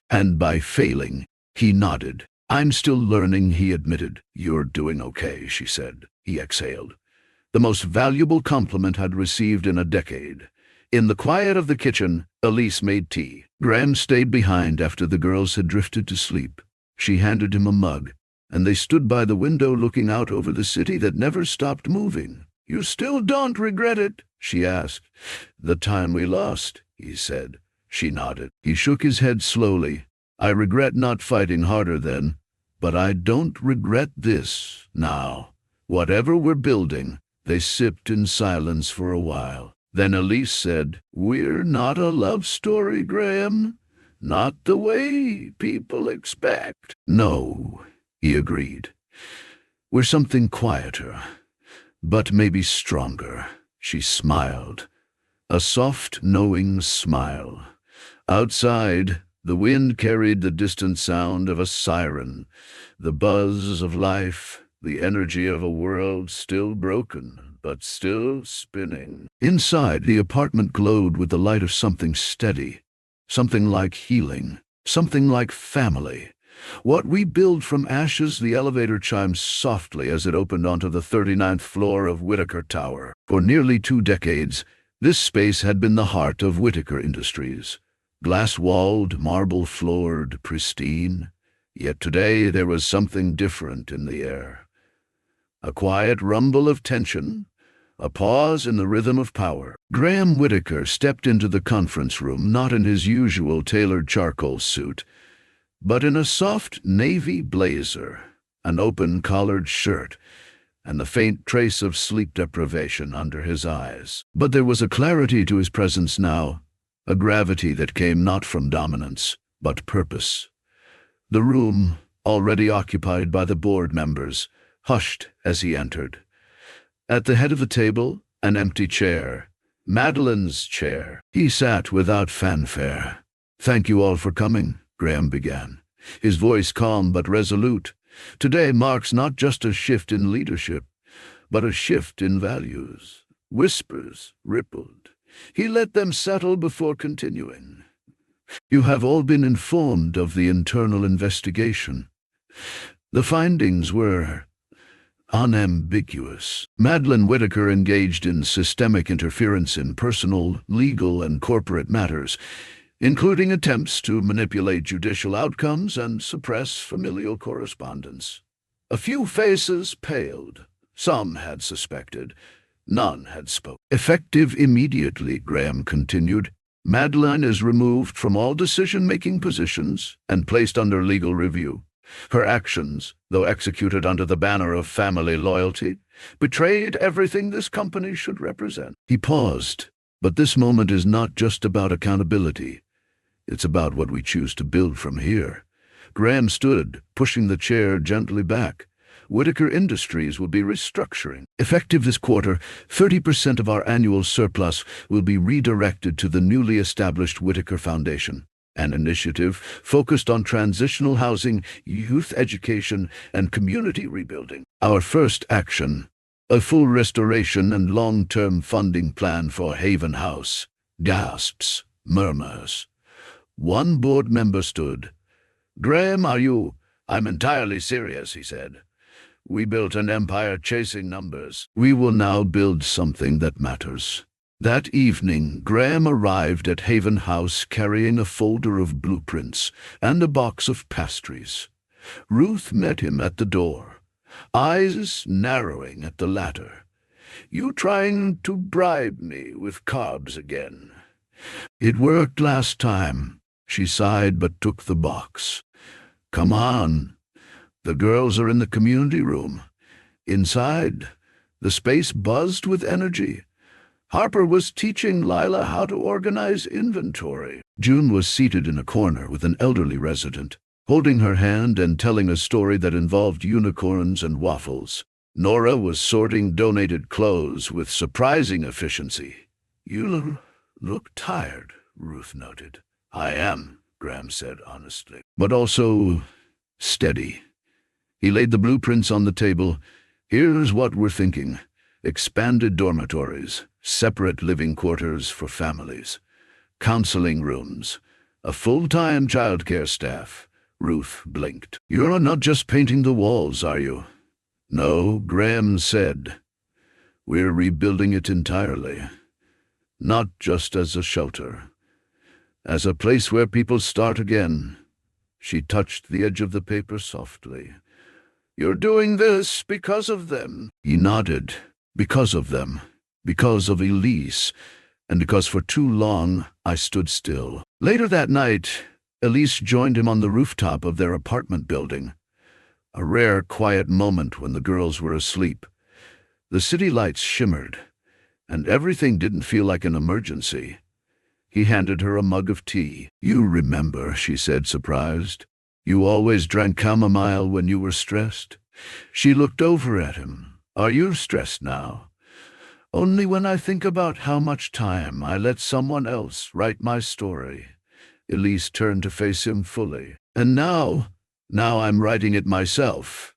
"And by failing," he nodded. "I'm still learning," he admitted. "You're doing okay," she said. He exhaled. The most valuable compliment I'd received in a decade. In the quiet of the kitchen, Elise made tea. Graham stayed behind after the girls had drifted to sleep. She handed him a mug, and they stood by the window looking out over the city that never stopped moving. "You still don't regret it?" she asked. "The time we lost," he said. She nodded. He shook his head slowly. "I regret not fighting harder then, but I don't regret this now." Whatever we're building, they sipped in silence for a while. Then Elise said, "We're not a love story, Graham. Not the way people expect." "No," he agreed. "We're something quieter, but maybe stronger." She smiled, a soft, knowing smile. Outside, the wind carried the distant sound of a siren, the buzz of life, the energy of a world still broken, but still spinning. Inside, the apartment glowed with the light of something steady, something like healing, something like family. What we build from ashes, the elevator chimed softly as it opened onto the 39th floor of Whitaker Tower. For nearly 2 decades, this space had been the heart of Whitaker Industries. Glass-walled, marble-floored, pristine. Yet today there was something different in the air. A quiet rumble of tension, a pause in the rhythm of power. Graham Whitaker stepped into the conference room not in his usual tailored charcoal suit, but in a soft navy blazer, an open-collared shirt, and the faint trace of sleep deprivation under his eyes. But there was a clarity to his presence now, a gravity that came not from dominance, but purpose. The room, already occupied by the board members, hushed as he entered. At the head of the table, an empty chair, Madeline's chair. He sat without fanfare. "Thank you all for coming," Graham began, his voice calm but resolute. "Today marks not just a shift in leadership, but a shift in values." Whispers rippled. He let them settle before continuing. "You have all been informed of the internal investigation. The findings were unambiguous. Madeline Whitaker engaged in systemic interference in personal, legal, and corporate matters, including attempts to manipulate judicial outcomes and suppress familial correspondence. A few faces paled. Some had suspected. None had spoken. "Effective immediately," Graham continued, "Madeline is removed from all decision-making positions and placed under legal review. Her actions, though executed under the banner of family loyalty, betrayed everything this company should represent." He paused. "But this moment is not just about accountability. It's about what we choose to build from here." Graham stood, pushing the chair gently back. "Whitaker Industries will be restructuring. Effective this quarter, 30% of our annual surplus will be redirected to the newly established Whitaker Foundation, an initiative focused on transitional housing, youth education, and community rebuilding. Our first action, a full restoration and long-term funding plan for Haven House." Gasps, murmurs. One board member stood. "Graham, are you—" "I'm entirely serious," he said. "We built an empire chasing numbers. We will now build something that matters." That evening, Graham arrived at Haven House carrying a folder of blueprints and a box of pastries. Ruth met him at the door, eyes narrowing at the latter. "You trying to bribe me with carbs again?" "It worked last time," she sighed but took the box. "Come on. The girls are in the community room." Inside, the space buzzed with energy. Harper was teaching Lila how to organize inventory. June was seated in a corner with an elderly resident, holding her hand and telling a story that involved unicorns and waffles. Nora was sorting donated clothes with surprising efficiency. "You look tired," Ruth noted. "I am," Graham said honestly, "but also steady." He laid the blueprints on the table. "Here's what we're thinking. Expanded dormitories, separate living quarters for families, counseling rooms, a full-time childcare staff." Ruth blinked. "You're not just painting the walls, are you?" "No," Graham said. "We're rebuilding it entirely. Not just as a shelter. As a place where people start again." She touched the edge of the paper softly. "You're doing this because of them." He nodded. "Because of them. Because of Elise. And because for too long I stood still." Later that night, Elise joined him on the rooftop of their apartment building. A rare, quiet moment when the girls were asleep. The city lights shimmered, and everything didn't feel like an emergency. He handed her a mug of tea. "You remember," she said, surprised. "You always drank chamomile when you were stressed." She looked over at him. "Are you stressed now?" "Only when I think about how much time I let someone else write my story." Elise turned to face him fully. "And now I'm writing it myself."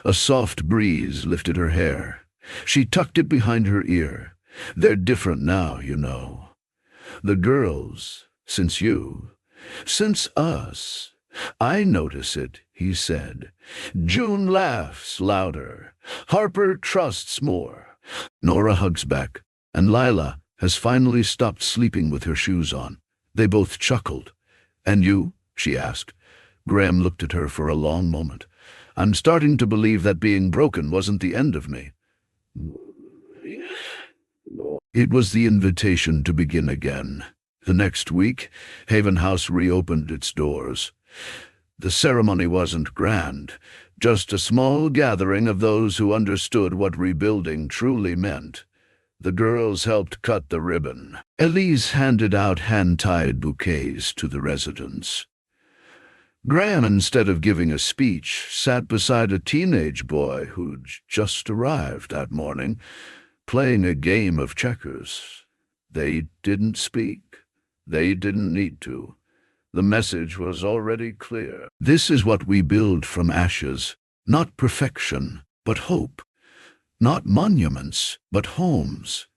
A soft breeze lifted her hair. She tucked it behind her ear. "They're different now, you know. The girls, since us. I notice it," he said. June laughs louder. Harper trusts more. Nora hugs back, and Lila has finally stopped sleeping with her shoes on. They both chuckled. "And you?" she asked. Graham looked at her for a long moment. "I'm starting to believe that being broken wasn't the end of me." It was the invitation to begin again. The next week, Haven House reopened its doors. The ceremony wasn't grand. Just a small gathering of those who understood what rebuilding truly meant. The girls helped cut the ribbon. Elise handed out hand-tied bouquets to the residents. Graham, instead of giving a speech, sat beside a teenage boy who'd just arrived that morning, playing a game of checkers. They didn't speak. They didn't need to. The message was already clear. This is what we build from ashes. Not perfection, but hope. Not monuments, but homes.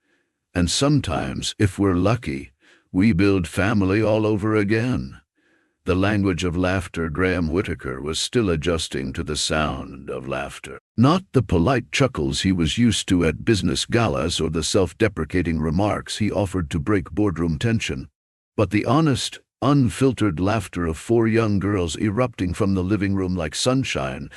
And sometimes, if we're lucky, we build family all over again. The language of laughter. Graham Whitaker was still adjusting to the sound of laughter. Not the polite chuckles he was used to at business galas or the self-deprecating remarks he offered to break boardroom tension, but the honest, unfiltered laughter of four young girls erupting from the living room like sunshine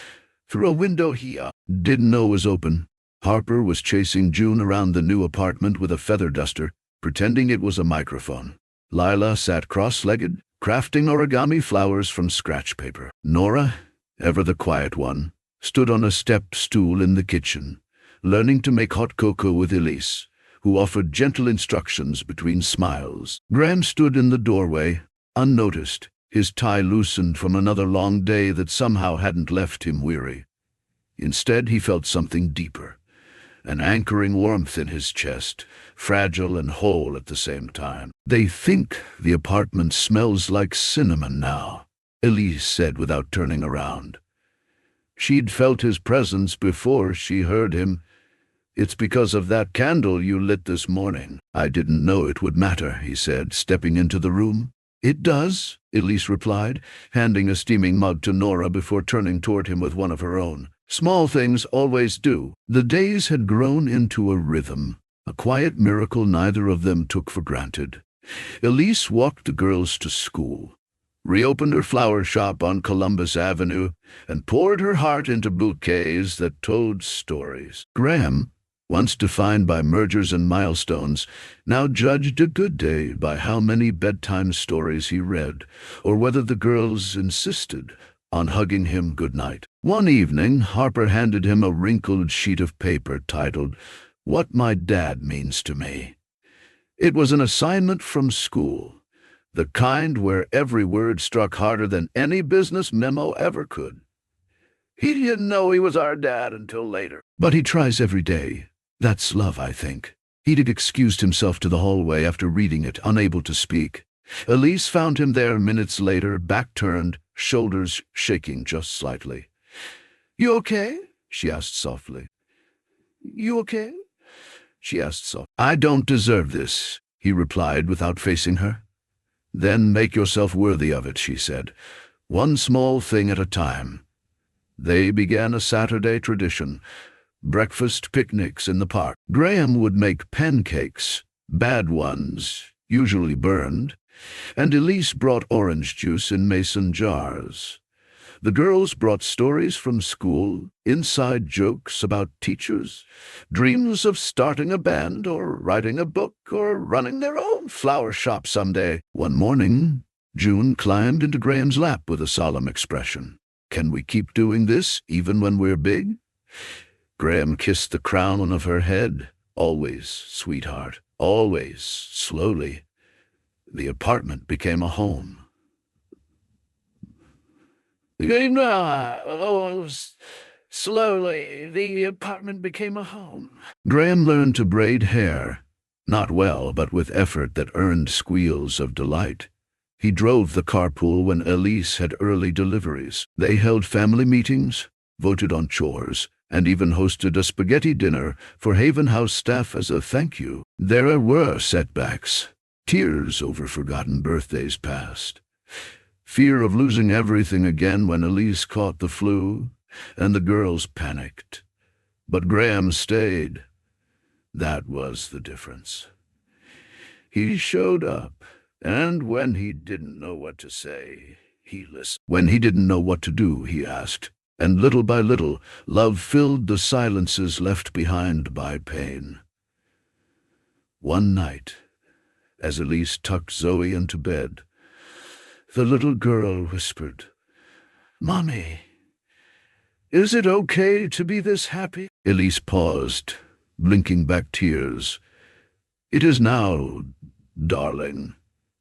through a window he didn't know was open. Harper was chasing June around the new apartment with a feather duster, pretending it was a microphone. Lila sat cross-legged, crafting origami flowers from scratch paper. Nora, ever the quiet one, stood on a stepped stool in the kitchen, learning to make hot cocoa with Elise, who offered gentle instructions between smiles. Graham stood in the doorway, unnoticed, his tie loosened from another long day that somehow hadn't left him weary. Instead, he felt something deeper, an anchoring warmth in his chest, fragile and whole at the same time. "They think the apartment smells like cinnamon now," Elise said without turning around. She'd felt his presence before she heard him. "It's because of that candle you lit this morning." "I didn't know it would matter," he said, stepping into the room. "It does," Elise replied, handing a steaming mug to Nora before turning toward him with one of her own. "Small things always do." The days had grown into a rhythm, a quiet miracle neither of them took for granted. Elise walked the girls to school, reopened her flower shop on Columbus Avenue, and poured her heart into bouquets that told stories. Graham, once defined by mergers and milestones, now judged a good day by how many bedtime stories he read, or whether the girls insisted on hugging him goodnight. One evening, Harper handed him a wrinkled sheet of paper titled, "What My Dad Means to Me." It was an assignment from school, the kind where every word struck harder than any business memo ever could. "He didn't know he was our dad until later. But he tries every day. That's love, I think." He'd excused himself to the hallway after reading it, unable to speak. Elise found him there minutes later, back turned, shoulders shaking just slightly. "You okay?" she asked softly. "You okay?" she asked softly. "I don't deserve this," he replied without facing her. "Then make yourself worthy of it," she said. "One small thing at a time." They began a Saturday tradition, breakfast picnics in the park. Graham would make pancakes, bad ones, usually burned, and Elise brought orange juice in mason jars. The girls brought stories from school, inside jokes about teachers, dreams of starting a band or writing a book or running their own flower shop someday. One morning, June climbed into Graham's lap with a solemn expression. "Can we keep doing this even when we're big?" Graham kissed the crown of her head. "Always, sweetheart, always," slowly. The apartment became a home. Slowly, the apartment became a home. Graham learned to braid hair, not well, but with effort that earned squeals of delight. He drove the carpool when Elise had early deliveries. They held family meetings, voted on chores, and even hosted a spaghetti dinner for Haven House staff as a thank you. There were setbacks, tears over forgotten birthdays past, fear of losing everything again when Elise caught the flu, and the girls panicked. But Graham stayed. That was the difference. He showed up, and when he didn't know what to say, he listened. When he didn't know what to do, he asked, and little by little, love filled the silences left behind by pain. One night, as Elise tucked Zoe into bed, the little girl whispered, "Mommy, Is it okay to be this happy? Elise paused, blinking back tears. It is now, darling.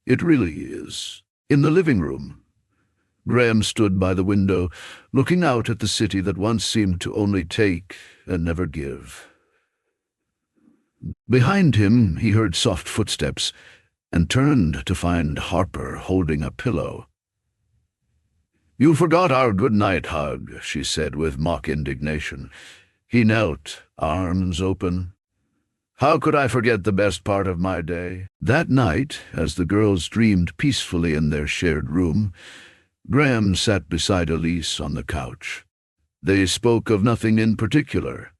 It really is. In the living room, Graham stood by the window, looking out at the city that once seemed to only take and never give. Behind him, he heard soft footsteps and turned to find Harper holding a pillow. "You forgot our good-night hug," she said with mock indignation. He knelt, arms open. "How could I forget the best part of my day?" That night, as the girls dreamed peacefully in their shared room, Graham sat beside Elise on the couch. They spoke of nothing in particular,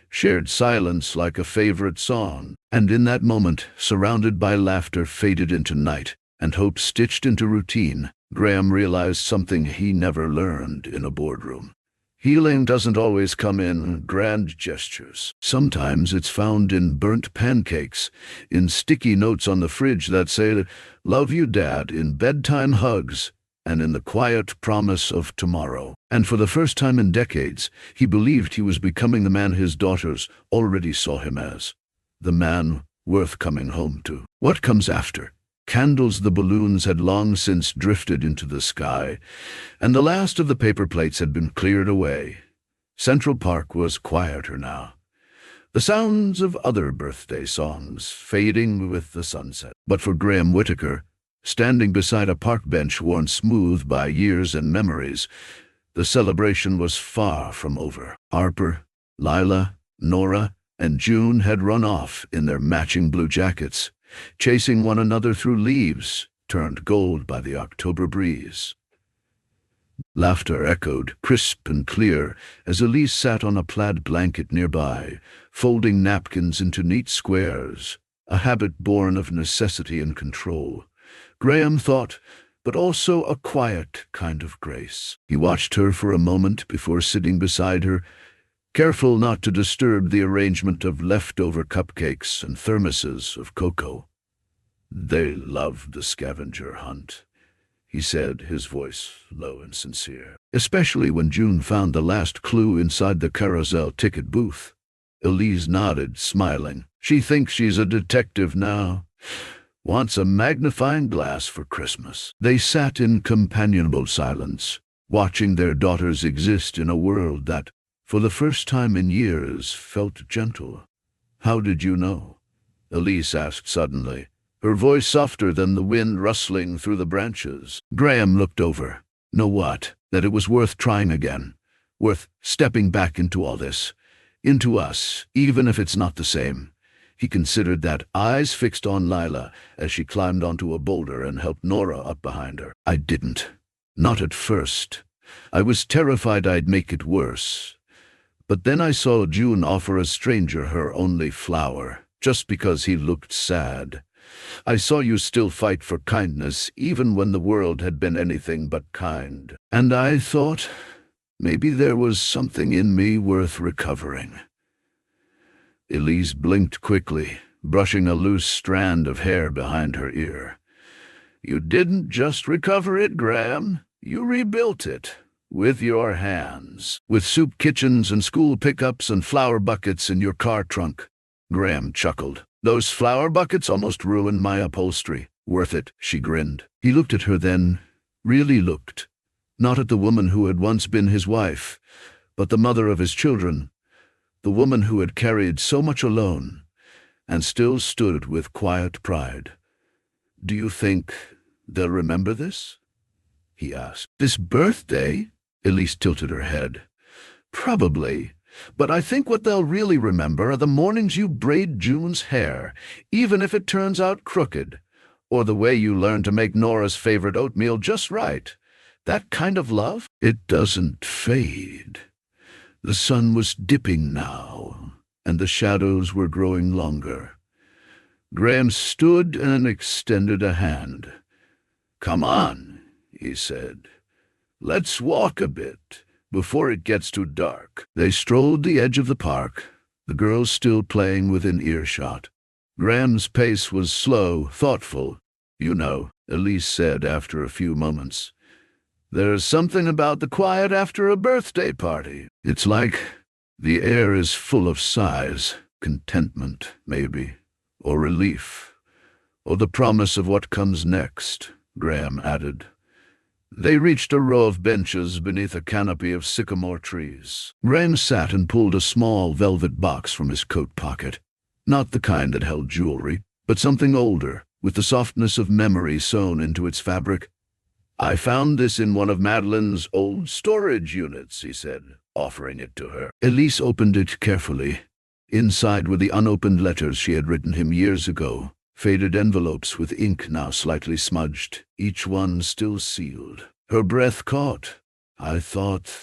shared silence like a favorite song, and in that moment, surrounded by laughter faded into night and hope stitched into routine, Graham realized something he never learned in a boardroom. Healing doesn't always come in grand gestures. Sometimes it's found in burnt pancakes, in sticky notes on the fridge that say, "Love you, Dad," in bedtime hugs, and in the quiet promise of tomorrow. And for the first time in decades, he believed he was becoming the man his daughters already saw him as. The man worth coming home to. What comes after? Candles, the balloons had long since drifted into the sky, and the last of the paper plates had been cleared away. Central Park was quieter now. The sounds of other birthday songs fading with the sunset. But for Graham Whitaker, standing beside a park bench worn smooth by years and memories, the celebration was far from over. Harper, Lila, Nora, and June had run off in their matching blue jackets, chasing one another through leaves turned gold by the October breeze. Laughter echoed, crisp and clear, as Elise sat on a plaid blanket nearby, folding napkins into neat squares, a habit born of necessity and control. Graham thought, but also a quiet kind of grace. He watched her for a moment before sitting beside her, careful not to disturb the arrangement of leftover cupcakes and thermoses of cocoa. "They loved the scavenger hunt," he said, his voice low and sincere. "Especially when June found the last clue inside the carousel ticket booth." Elise nodded, smiling. "She thinks she's a detective now. Wants a magnifying glass for Christmas." They sat in companionable silence, watching their daughters exist in a world that, for the first time in years, felt gentle. "How did you know?" Elise asked suddenly, her voice softer than the wind rustling through the branches. Graham looked over. "Know what? That it was worth trying again. Worth stepping back into all this. Into us, even if it's not the same." He considered that, eyes fixed on Lila as she climbed onto a boulder and helped Nora up behind her. "I didn't. Not at first. I was terrified I'd make it worse. But then I saw June offer a stranger her only flower, just because he looked sad. I saw you still fight for kindness, even when the world had been anything but kind. And I thought, maybe there was something in me worth recovering." Elise blinked quickly, brushing a loose strand of hair behind her ear. "You didn't just recover it, Graham. You rebuilt it. With your hands. With soup kitchens and school pickups and flower buckets in your car trunk." Graham chuckled. "Those flower buckets almost ruined my upholstery." "Worth it," she grinned. He looked at her then, really looked. Not at the woman who had once been his wife, but the mother of his children, the woman who had carried so much alone, and still stood with quiet pride. "Do you think they'll remember this?" he asked. "This birthday?" Elise tilted her head. "Probably. But I think what they'll really remember are the mornings you braid June's hair, even if it turns out crooked, or the way you learned to make Nora's favorite oatmeal just right. That kind of love, it doesn't fade." The sun was dipping now, and the shadows were growing longer. Graham stood and extended a hand. "Come on," he said. "Let's walk a bit, before it gets too dark." They strolled the edge of the park, the girls still playing within earshot. Graham's pace was slow, thoughtful. "You know," Elise said after a few moments, There's something about the quiet after a birthday party. It's like the air is full of sighs, contentment, maybe, or relief, or the promise of what comes next, Graham added. They reached a row of benches beneath a canopy of sycamore trees. Graham sat and pulled a small velvet box from his coat pocket. Not the kind that held jewelry, but something older, with the softness of memory sewn into its fabric. I found this in one of Madeline's old storage units, he said, offering it to her. Elise opened it carefully. Inside were the unopened letters she had written him years ago, faded envelopes with ink now slightly smudged, each one still sealed. Her breath caught. I thought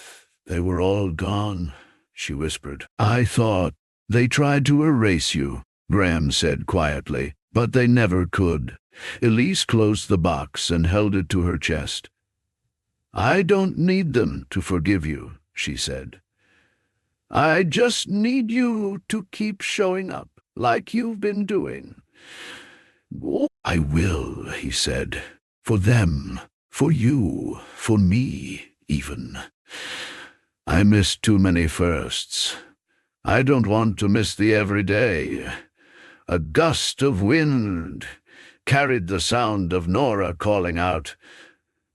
they were all gone, she whispered. I thought they tried to erase you, Graham said quietly, but they never could. Elise closed the box and held it to her chest. I don't need them to forgive you, she said. I just need you to keep showing up, like you've been doing. I will, he said. For them, for you, for me, even. I missed too many firsts. I don't want to miss the everyday. A gust of wind carried the sound of Nora calling out,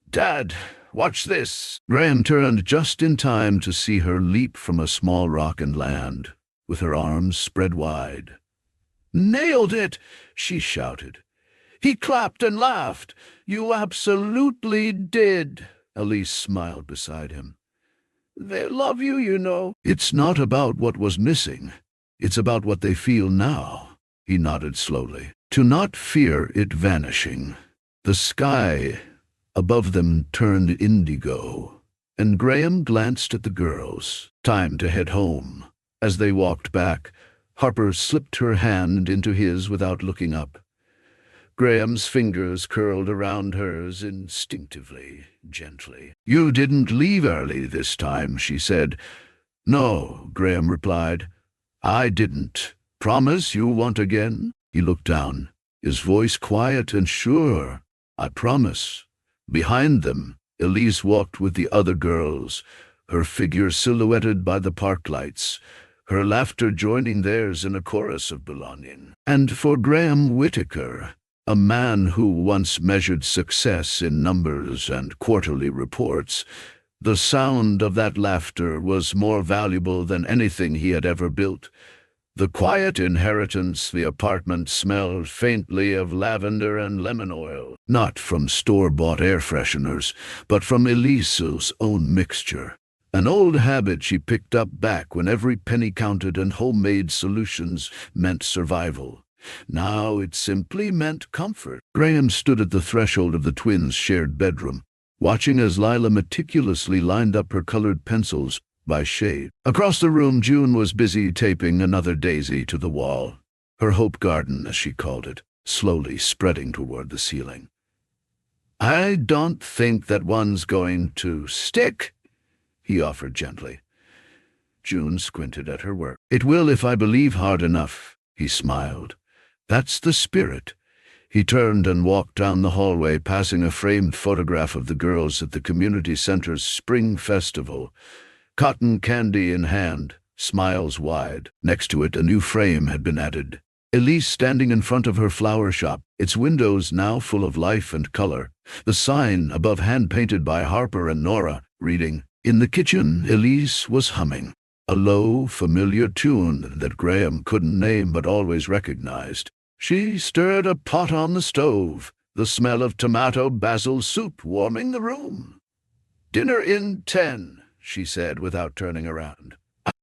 Dad, watch this. Graham turned just in time to see her leap from a small rock and land, with her arms spread wide. Nailed it, she shouted. He clapped and laughed. You absolutely did. Elise smiled beside him. They love you, you know. It's not about what was missing. It's about what they feel now. He nodded slowly. To not fear it vanishing. The sky above them turned indigo, and Graham glanced at the girls. Time to head home. As they walked back, Harper slipped her hand into his without looking up. Graham's fingers curled around hers instinctively, gently. You didn't leave early this time, she said. No, Graham replied. I didn't. Promise you won't again? He looked down, his voice quiet and sure. I promise. Behind them, Elise walked with the other girls, her figure silhouetted by the park lights, her laughter joining theirs in a chorus of belonging. And for Graham Whitaker, a man who once measured success in numbers and quarterly reports, the sound of that laughter was more valuable than anything he had ever built. The quiet inheritance, the apartment smelled faintly of lavender and lemon oil, not from store-bought air fresheners, but from Elise's own mixture. An old habit she picked up back when every penny counted and homemade solutions meant survival. Now it simply meant comfort. Graham stood at the threshold of the twins' shared bedroom, watching as Lila meticulously lined up her colored pencils by shade. Across the room, June was busy taping another daisy to the wall, her hope garden, as she called it, slowly spreading toward the ceiling. I don't think that one's going to stick, he offered gently. June squinted at her work. It will if I believe hard enough, he smiled. That's the spirit. He turned and walked down the hallway, passing a framed photograph of the girls at the community center's spring festival, cotton candy in hand, smiles wide. Next to it, a new frame had been added. Elise standing in front of her flower shop, its windows now full of life and color. The sign above hand-painted by Harper and Nora, reading, In the kitchen, Elise was humming. A low, familiar tune that Graham couldn't name but always recognized. She stirred a pot on the stove, the smell of tomato basil soup warming the room. Dinner in 10, she said without turning around.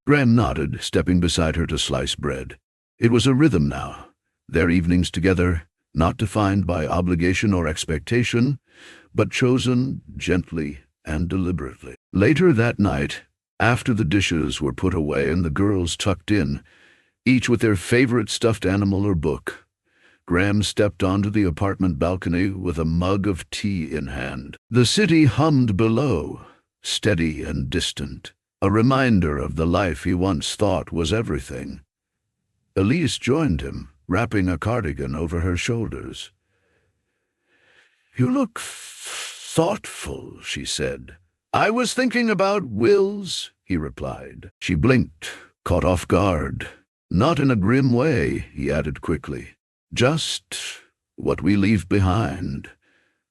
Graham nodded, stepping beside her to slice bread. It was a rhythm now, their evenings together, not defined by obligation or expectation, but chosen gently and deliberately. Later that night, after the dishes were put away and the girls tucked in, each with their favorite stuffed animal or book, Graham stepped onto the apartment balcony with a mug of tea in hand. The city hummed below, steady and distant, a reminder of the life he once thought was everything. Elise joined him, wrapping a cardigan over her shoulders. You look thoughtful, she said. I was thinking about wills, he replied. She blinked, caught off guard. Not in a grim way, he added quickly. Just what we leave behind.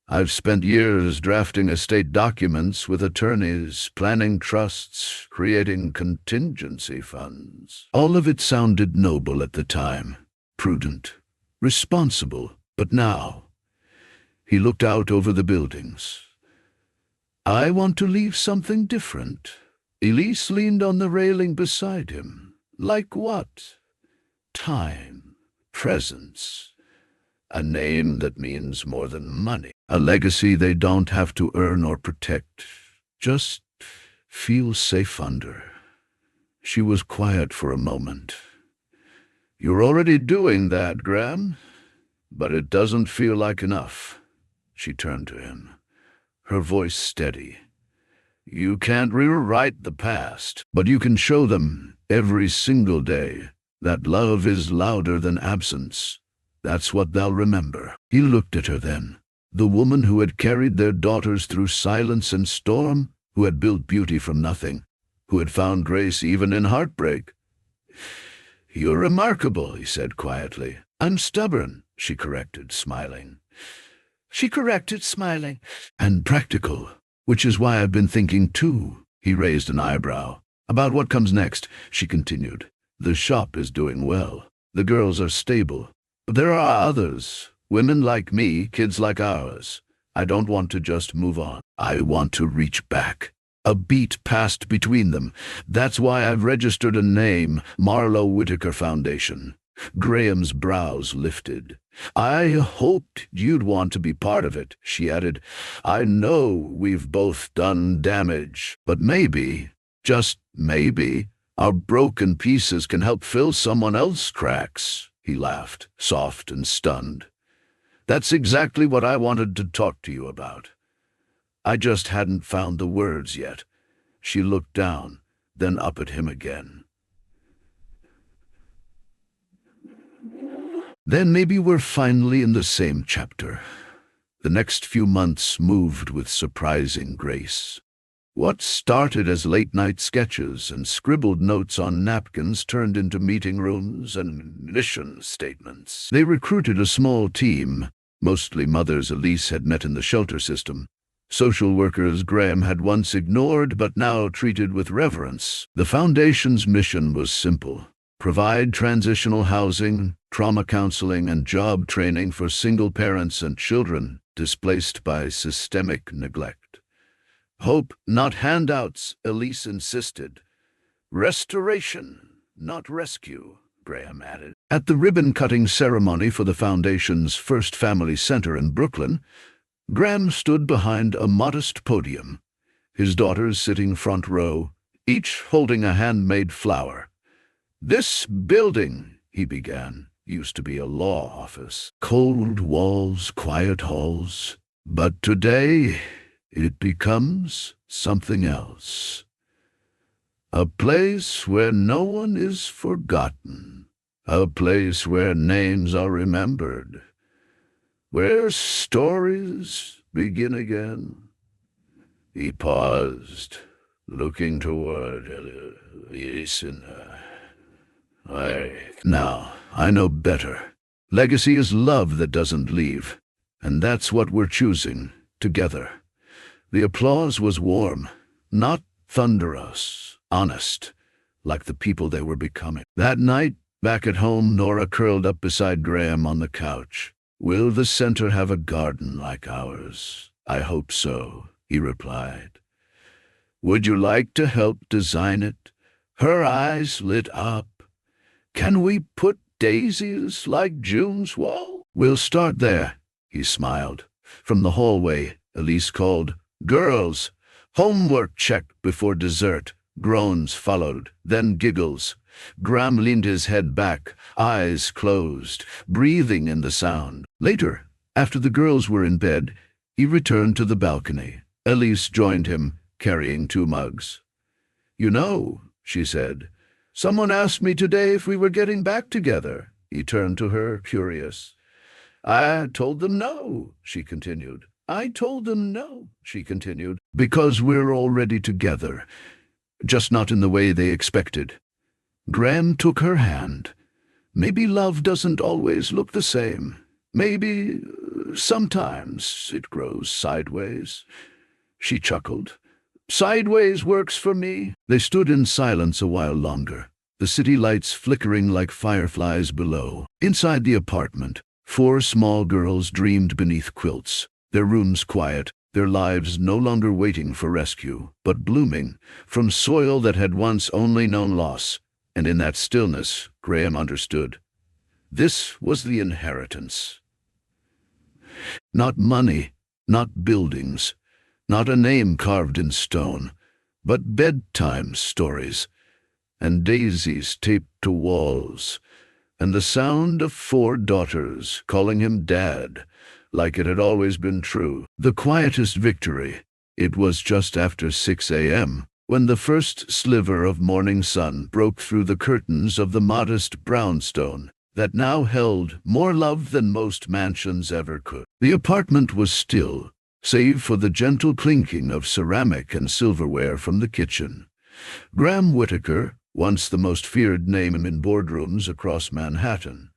I've spent years drafting estate documents with attorneys, planning trusts, creating contingency funds. All of it sounded noble at the time, prudent, responsible. But now, he looked out over the buildings. I want to leave something different. Elise leaned on the railing beside him. Like what? Time, presence, a name that means more than money. A legacy they don't have to earn or protect. Just feel safe under. She was quiet for a moment. You're already doing that, Graham, but it doesn't feel like enough. She turned to him, her voice steady. You can't rewrite the past, but you can show them every single day that love is louder than absence. That's what they'll remember. He looked at her then, the woman who had carried their daughters through silence and storm, who had built beauty from nothing, who had found grace even in heartbreak. You're remarkable, he said quietly. I'm stubborn, she corrected, smiling. And practical, which is why I've been thinking too. He raised an eyebrow. About what comes next, she continued. The shop is doing well. The girls are stable. But there are others, women like me, kids like ours. I don't want to just move on. I want to reach back. A beat passed between them. That's why I've registered a name, Marlowe Whitaker Foundation. Graham's brows lifted. I hoped you'd want to be part of it, she added. I know we've both done damage, but maybe, just maybe, our broken pieces can help fill someone else's cracks. He laughed, soft and stunned. That's exactly what I wanted to talk to you about. I just hadn't found the words yet. She looked down, then up at him again. Then maybe we're finally in the same chapter. The next few months moved with surprising grace. What started as late-night sketches and scribbled notes on napkins turned into meeting rooms and mission statements. They recruited a small team, mostly mothers Elise had met in the shelter system. Social workers Graham had once ignored but now treated with reverence. The foundation's mission was simple: provide transitional housing, trauma counseling, and job training for single parents and children displaced by systemic neglect. Hope, not handouts, Elise insisted. Restoration, not rescue, Graham added. At the ribbon-cutting ceremony for the Foundation's first family center in Brooklyn, Graham stood behind a modest podium, his daughters sitting front row, each holding a handmade flower. This building, he began, used to be a law office. Cold walls, quiet halls. But today, it becomes something else. A place where no one is forgotten. A place where names are remembered. Where stories begin again. He paused, looking toward Elise. Now, I know better. Legacy is love that doesn't leave, and that's what we're choosing, together. The applause was warm, not thunderous, honest, like the people they were becoming. That night, back at home, Nora curled up beside Graham on the couch. Will the center have a garden like ours? I hope so, he replied. Would you like to help design it? Her eyes lit up. Can we put daisies like June's wall? We'll start there, he smiled. From the hallway, Elise called, Girls, homework check before dessert. Groans followed, then giggles. Graham leaned his head back, eyes closed, breathing in the sound. Later, after the girls were in bed, he returned to the balcony. Elise joined him, carrying 2 mugs. You know, she said, someone asked me today if we were getting back together. He turned to her, curious. I told them no, she continued. I told them no, she continued, because we're already together, just not in the way they expected. Graham took her hand. Maybe love doesn't always look the same. Maybe sometimes it grows sideways. She chuckled. Sideways works for me. They stood in silence a while longer, the city lights flickering like fireflies below. Inside the apartment, 4 small girls dreamed beneath quilts, their rooms quiet, their lives no longer waiting for rescue, but blooming from soil that had once only known loss. And in that stillness, Graham understood. This was the inheritance. Not money, not buildings, not a name carved in stone, but bedtime stories, and daisies taped to walls, and the sound of 4 daughters calling him Dad, like it had always been true. The quietest victory. It was just after 6 a.m., when the first sliver of morning sun broke through the curtains of the modest brownstone that now held more love than most mansions ever could. The apartment was still, save for the gentle clinking of ceramic and silverware from the kitchen. Graham Whitaker, once the most feared name in boardrooms across Manhattan,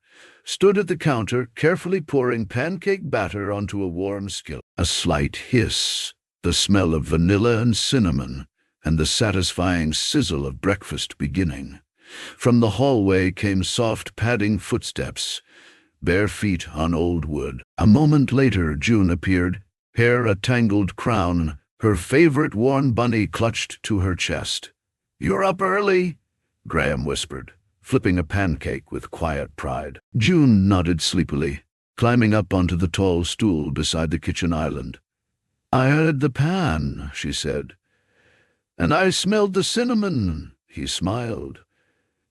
stood at the counter carefully pouring pancake batter onto a warm skillet. A slight hiss, the smell of vanilla and cinnamon, and the satisfying sizzle of breakfast beginning. From the hallway came soft padding footsteps, bare feet on old wood. A moment later June appeared, hair a tangled crown, her favorite worn bunny clutched to her chest. "You're up early," Graham whispered, flipping a pancake with quiet pride. June nodded sleepily, climbing up onto the tall stool beside the kitchen island. "I heard the pan," she said. "And I smelled the cinnamon," he smiled.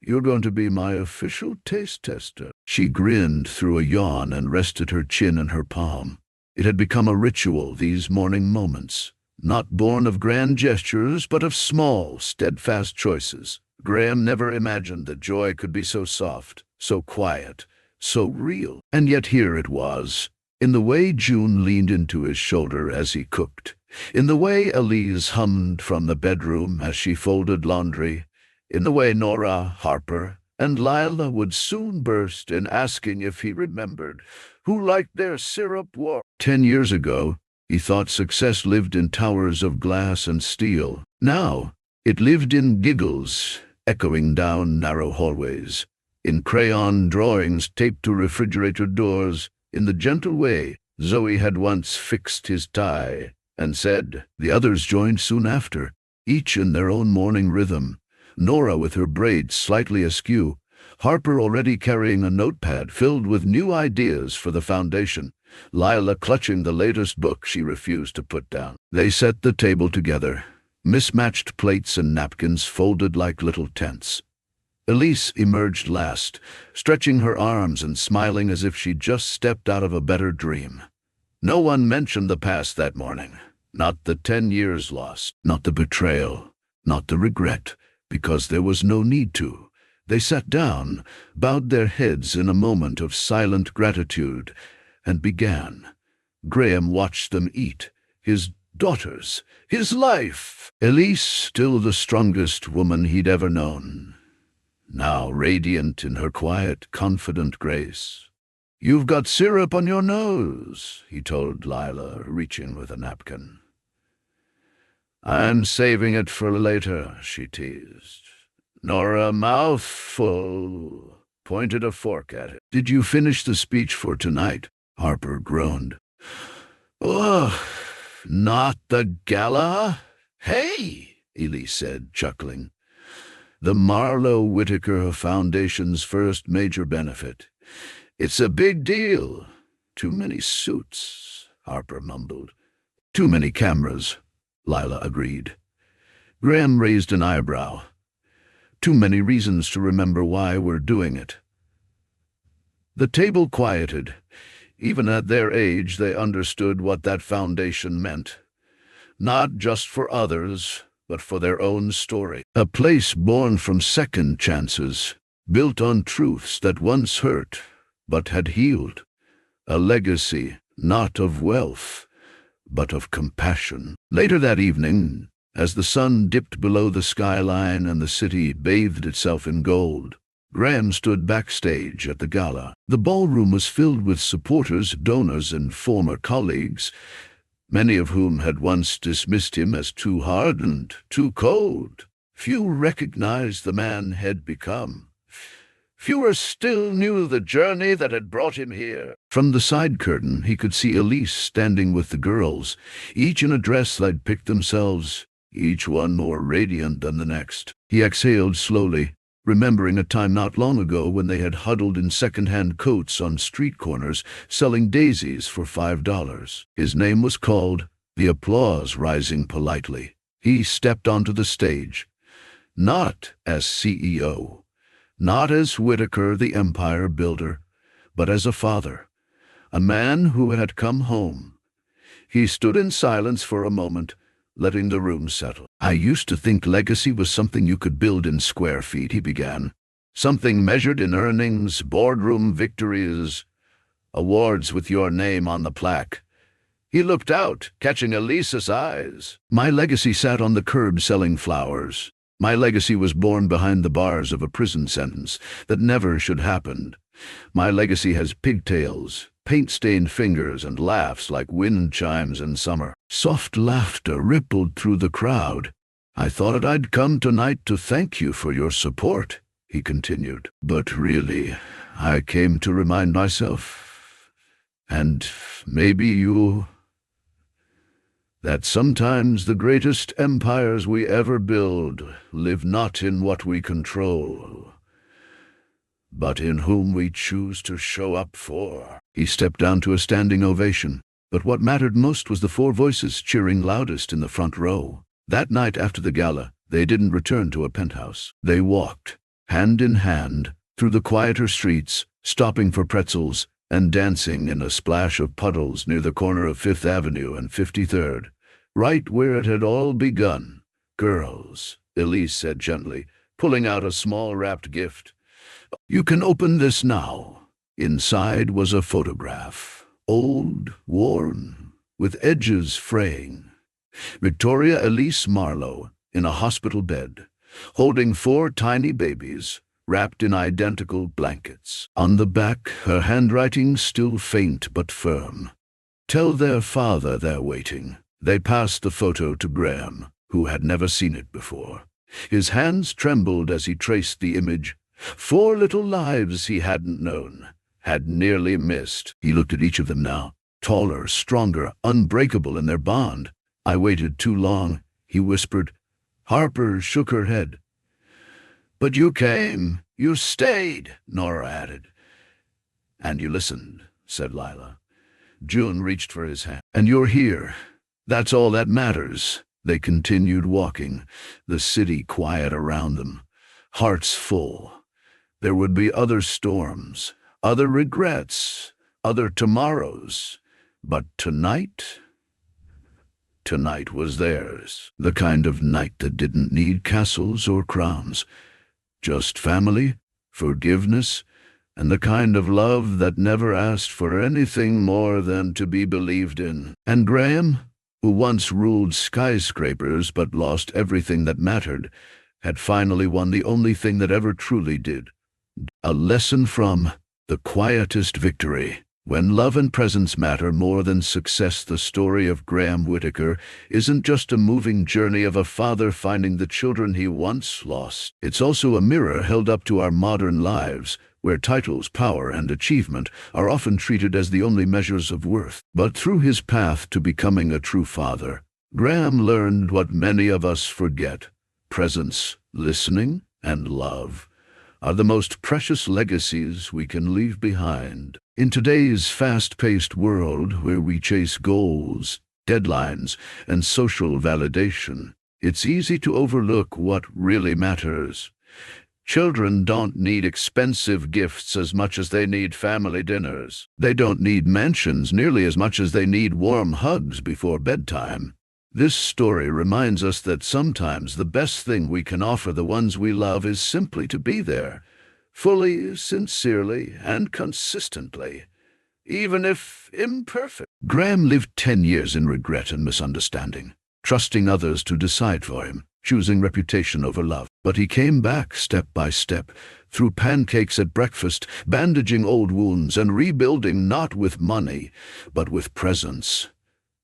"You're going to be my official taste tester." She grinned through a yawn and rested her chin in her palm. It had become a ritual, these morning moments, not born of grand gestures, but of small, steadfast choices. Graham never imagined that joy could be so soft, so quiet, so real. And yet here it was, in the way June leaned into his shoulder as he cooked, in the way Elise hummed from the bedroom as she folded laundry, in the way Nora, Harper, and Lila would soon burst in asking if he remembered who liked their syrup warm. 10 years ago, he thought success lived in towers of glass and steel. Now, it lived in giggles, echoing down narrow hallways, in crayon drawings taped to refrigerator doors, in the gentle way Zoe had once fixed his tie and said. The others joined soon after, each in their own morning rhythm. Nora with her braids slightly askew, Harper already carrying a notepad filled with new ideas for the foundation, Lila clutching the latest book she refused to put down. They set the table together, mismatched plates and napkins folded like little tents. Elise emerged last, stretching her arms and smiling as if she'd just stepped out of a better dream. No one mentioned the past that morning, not the 10 years lost, not the betrayal, not the regret, because there was no need to. They sat down, bowed their heads in a moment of silent gratitude, and began. Graham watched them eat, his daughters, his life. Elise, still the strongest woman he'd ever known, now radiant in her quiet, confident grace. "You've got syrup on your nose," he told Lila, reaching with a napkin. "I'm saving it for later," she teased. Nora, mouthful, pointed a fork at it. "Did you finish the speech for tonight?" Harper groaned. "Ugh, not the gala? Hey," Elise said, chuckling. "The Marlowe Whitaker Foundation's first major benefit. It's a big deal. Too many suits," Harper mumbled. "Too many cameras," Lila agreed. Graham raised an eyebrow. "Too many reasons to remember why we're doing it." The table quieted. Even at their age, they understood what that foundation meant. Not just for others, but for their own story. A place born from second chances, built on truths that once hurt, but had healed. A legacy, not of wealth, but of compassion. Later that evening, as the sun dipped below the skyline and the city bathed itself in gold, Graham stood backstage at the gala. The ballroom was filled with supporters, donors, and former colleagues, many of whom had once dismissed him as too hard and too cold. Few recognized the man had become. Fewer still knew the journey that had brought him here. From the side curtain, he could see Elise standing with the girls, each in a dress they'd picked themselves, each one more radiant than the next. He exhaled slowly, remembering a time not long ago when they had huddled in second-hand coats on street corners, selling daisies for $5. His name was called, the applause rising politely. He stepped onto the stage, not as CEO, not as Whitaker, the empire builder, but as a father, a man who had come home. He stood in silence for a moment, letting the room settle. "I used to think legacy was something you could build in square feet," he began. "Something measured in earnings, boardroom victories, awards with your name on the plaque." He looked out, catching Elisa's eyes. "My legacy sat on the curb selling flowers. My legacy was born behind the bars of a prison sentence that never should happen. My legacy has pigtails, paint-stained fingers, and laughs like wind chimes in summer." Soft laughter rippled through the crowd. "I thought I'd come tonight to thank you for your support," he continued. "But really, I came to remind myself, and maybe you, that sometimes the greatest empires we ever build live not in what we control, but in whom we choose to show up for." He stepped down to a standing ovation, but what mattered most was the four voices cheering loudest in the front row. That night after the gala, they didn't return to a penthouse. They walked, hand in hand, through the quieter streets, stopping for pretzels and dancing in a splash of puddles near the corner of 5th Avenue and 53rd, right where it had all begun. "Girls," Elise said gently, pulling out a small wrapped gift. "You can open this now." Inside was a photograph, old, worn, with edges fraying. Victoria Elise Marlowe, in a hospital bed, holding 4 tiny babies, wrapped in identical blankets. On the back, her handwriting still faint but firm. "Tell their father they're waiting." They passed the photo to Graham, who had never seen it before. His hands trembled as he traced the image. 4 little lives he hadn't known, had nearly missed. He looked at each of them now, taller, stronger, unbreakable in their bond. "I waited too long," he whispered. Harper shook her head. "But you came, you stayed," Nora added. "And you listened," said Lila. June reached for his hand. "And you're here. That's all that matters." They continued walking, the city quiet around them, hearts full. There would be other storms, other regrets, other tomorrows. But tonight was theirs. The kind of night that didn't need castles or crowns. Just family, forgiveness, and the kind of love that never asked for anything more than to be believed in. And Graham, who once ruled skyscrapers but lost everything that mattered, had finally won the only thing that ever truly did. A lesson from the quietest victory. When love and presence matter more than success, the story of Graham Whitaker isn't just a moving journey of a father finding the children he once lost. It's also a mirror held up to our modern lives, where titles, power, and achievement are often treated as the only measures of worth. But through his path to becoming a true father, Graham learned what many of us forget. Presence, listening, and love are the most precious legacies we can leave behind. In today's fast-paced world where we chase goals, deadlines, and social validation, it's easy to overlook what really matters. Children don't need expensive gifts as much as they need family dinners. They don't need mansions nearly as much as they need warm hugs before bedtime. This story reminds us that sometimes the best thing we can offer the ones we love is simply to be there, fully, sincerely, and consistently. even if imperfect. Graham lived 10 years in regret and misunderstanding, trusting others to decide for him, choosing reputation over love. But he came back step by step, through pancakes at breakfast, bandaging old wounds, and rebuilding not with money, but with presence.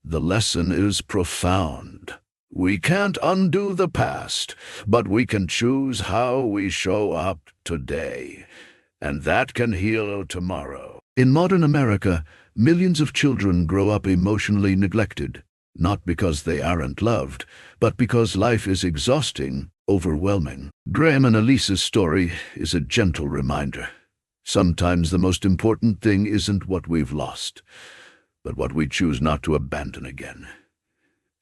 The lesson is profound. We can't undo the past, but we can choose how we show up today, and that can heal tomorrow. In modern America, millions of children grow up emotionally neglected, not because they aren't loved, but because life is exhausting, overwhelming. Graham and Elise's story is a gentle reminder. Sometimes the most important thing isn't what we've lost, but what we choose not to abandon again.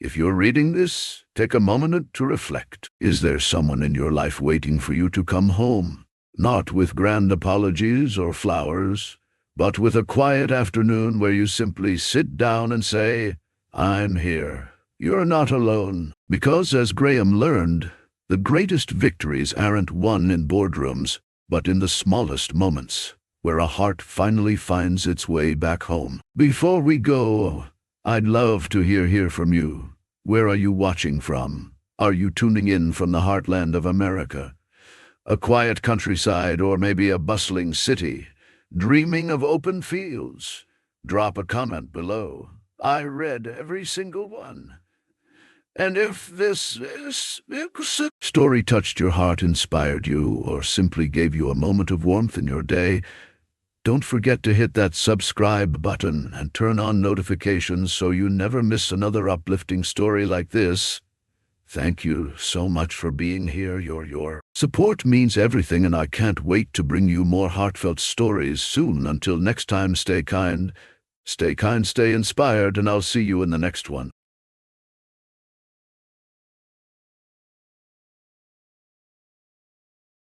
If you're reading this, take a moment to reflect. Is there someone in your life waiting for you to come home? Not with grand apologies or flowers, but with a quiet afternoon where you simply sit down and say, "I'm here. You're not alone." Because, as Graham learned, the greatest victories aren't won in boardrooms, but in the smallest moments, where a heart finally finds its way back home. Before we go, I'd love to hear from you. Where are you watching from? Are you tuning in from the heartland of America? A quiet countryside, or maybe a bustling city, dreaming of open fields? Drop a comment below. I read every single one. And if this story touched your heart, inspired you, or simply gave you a moment of warmth in your day, don't forget to hit that subscribe button and turn on notifications so you never miss another uplifting story like this. Thank you so much for being here. Your support means everything, and I can't wait to bring you more heartfelt stories soon. Until next time, stay kind, stay inspired, and I'll see you in the next one.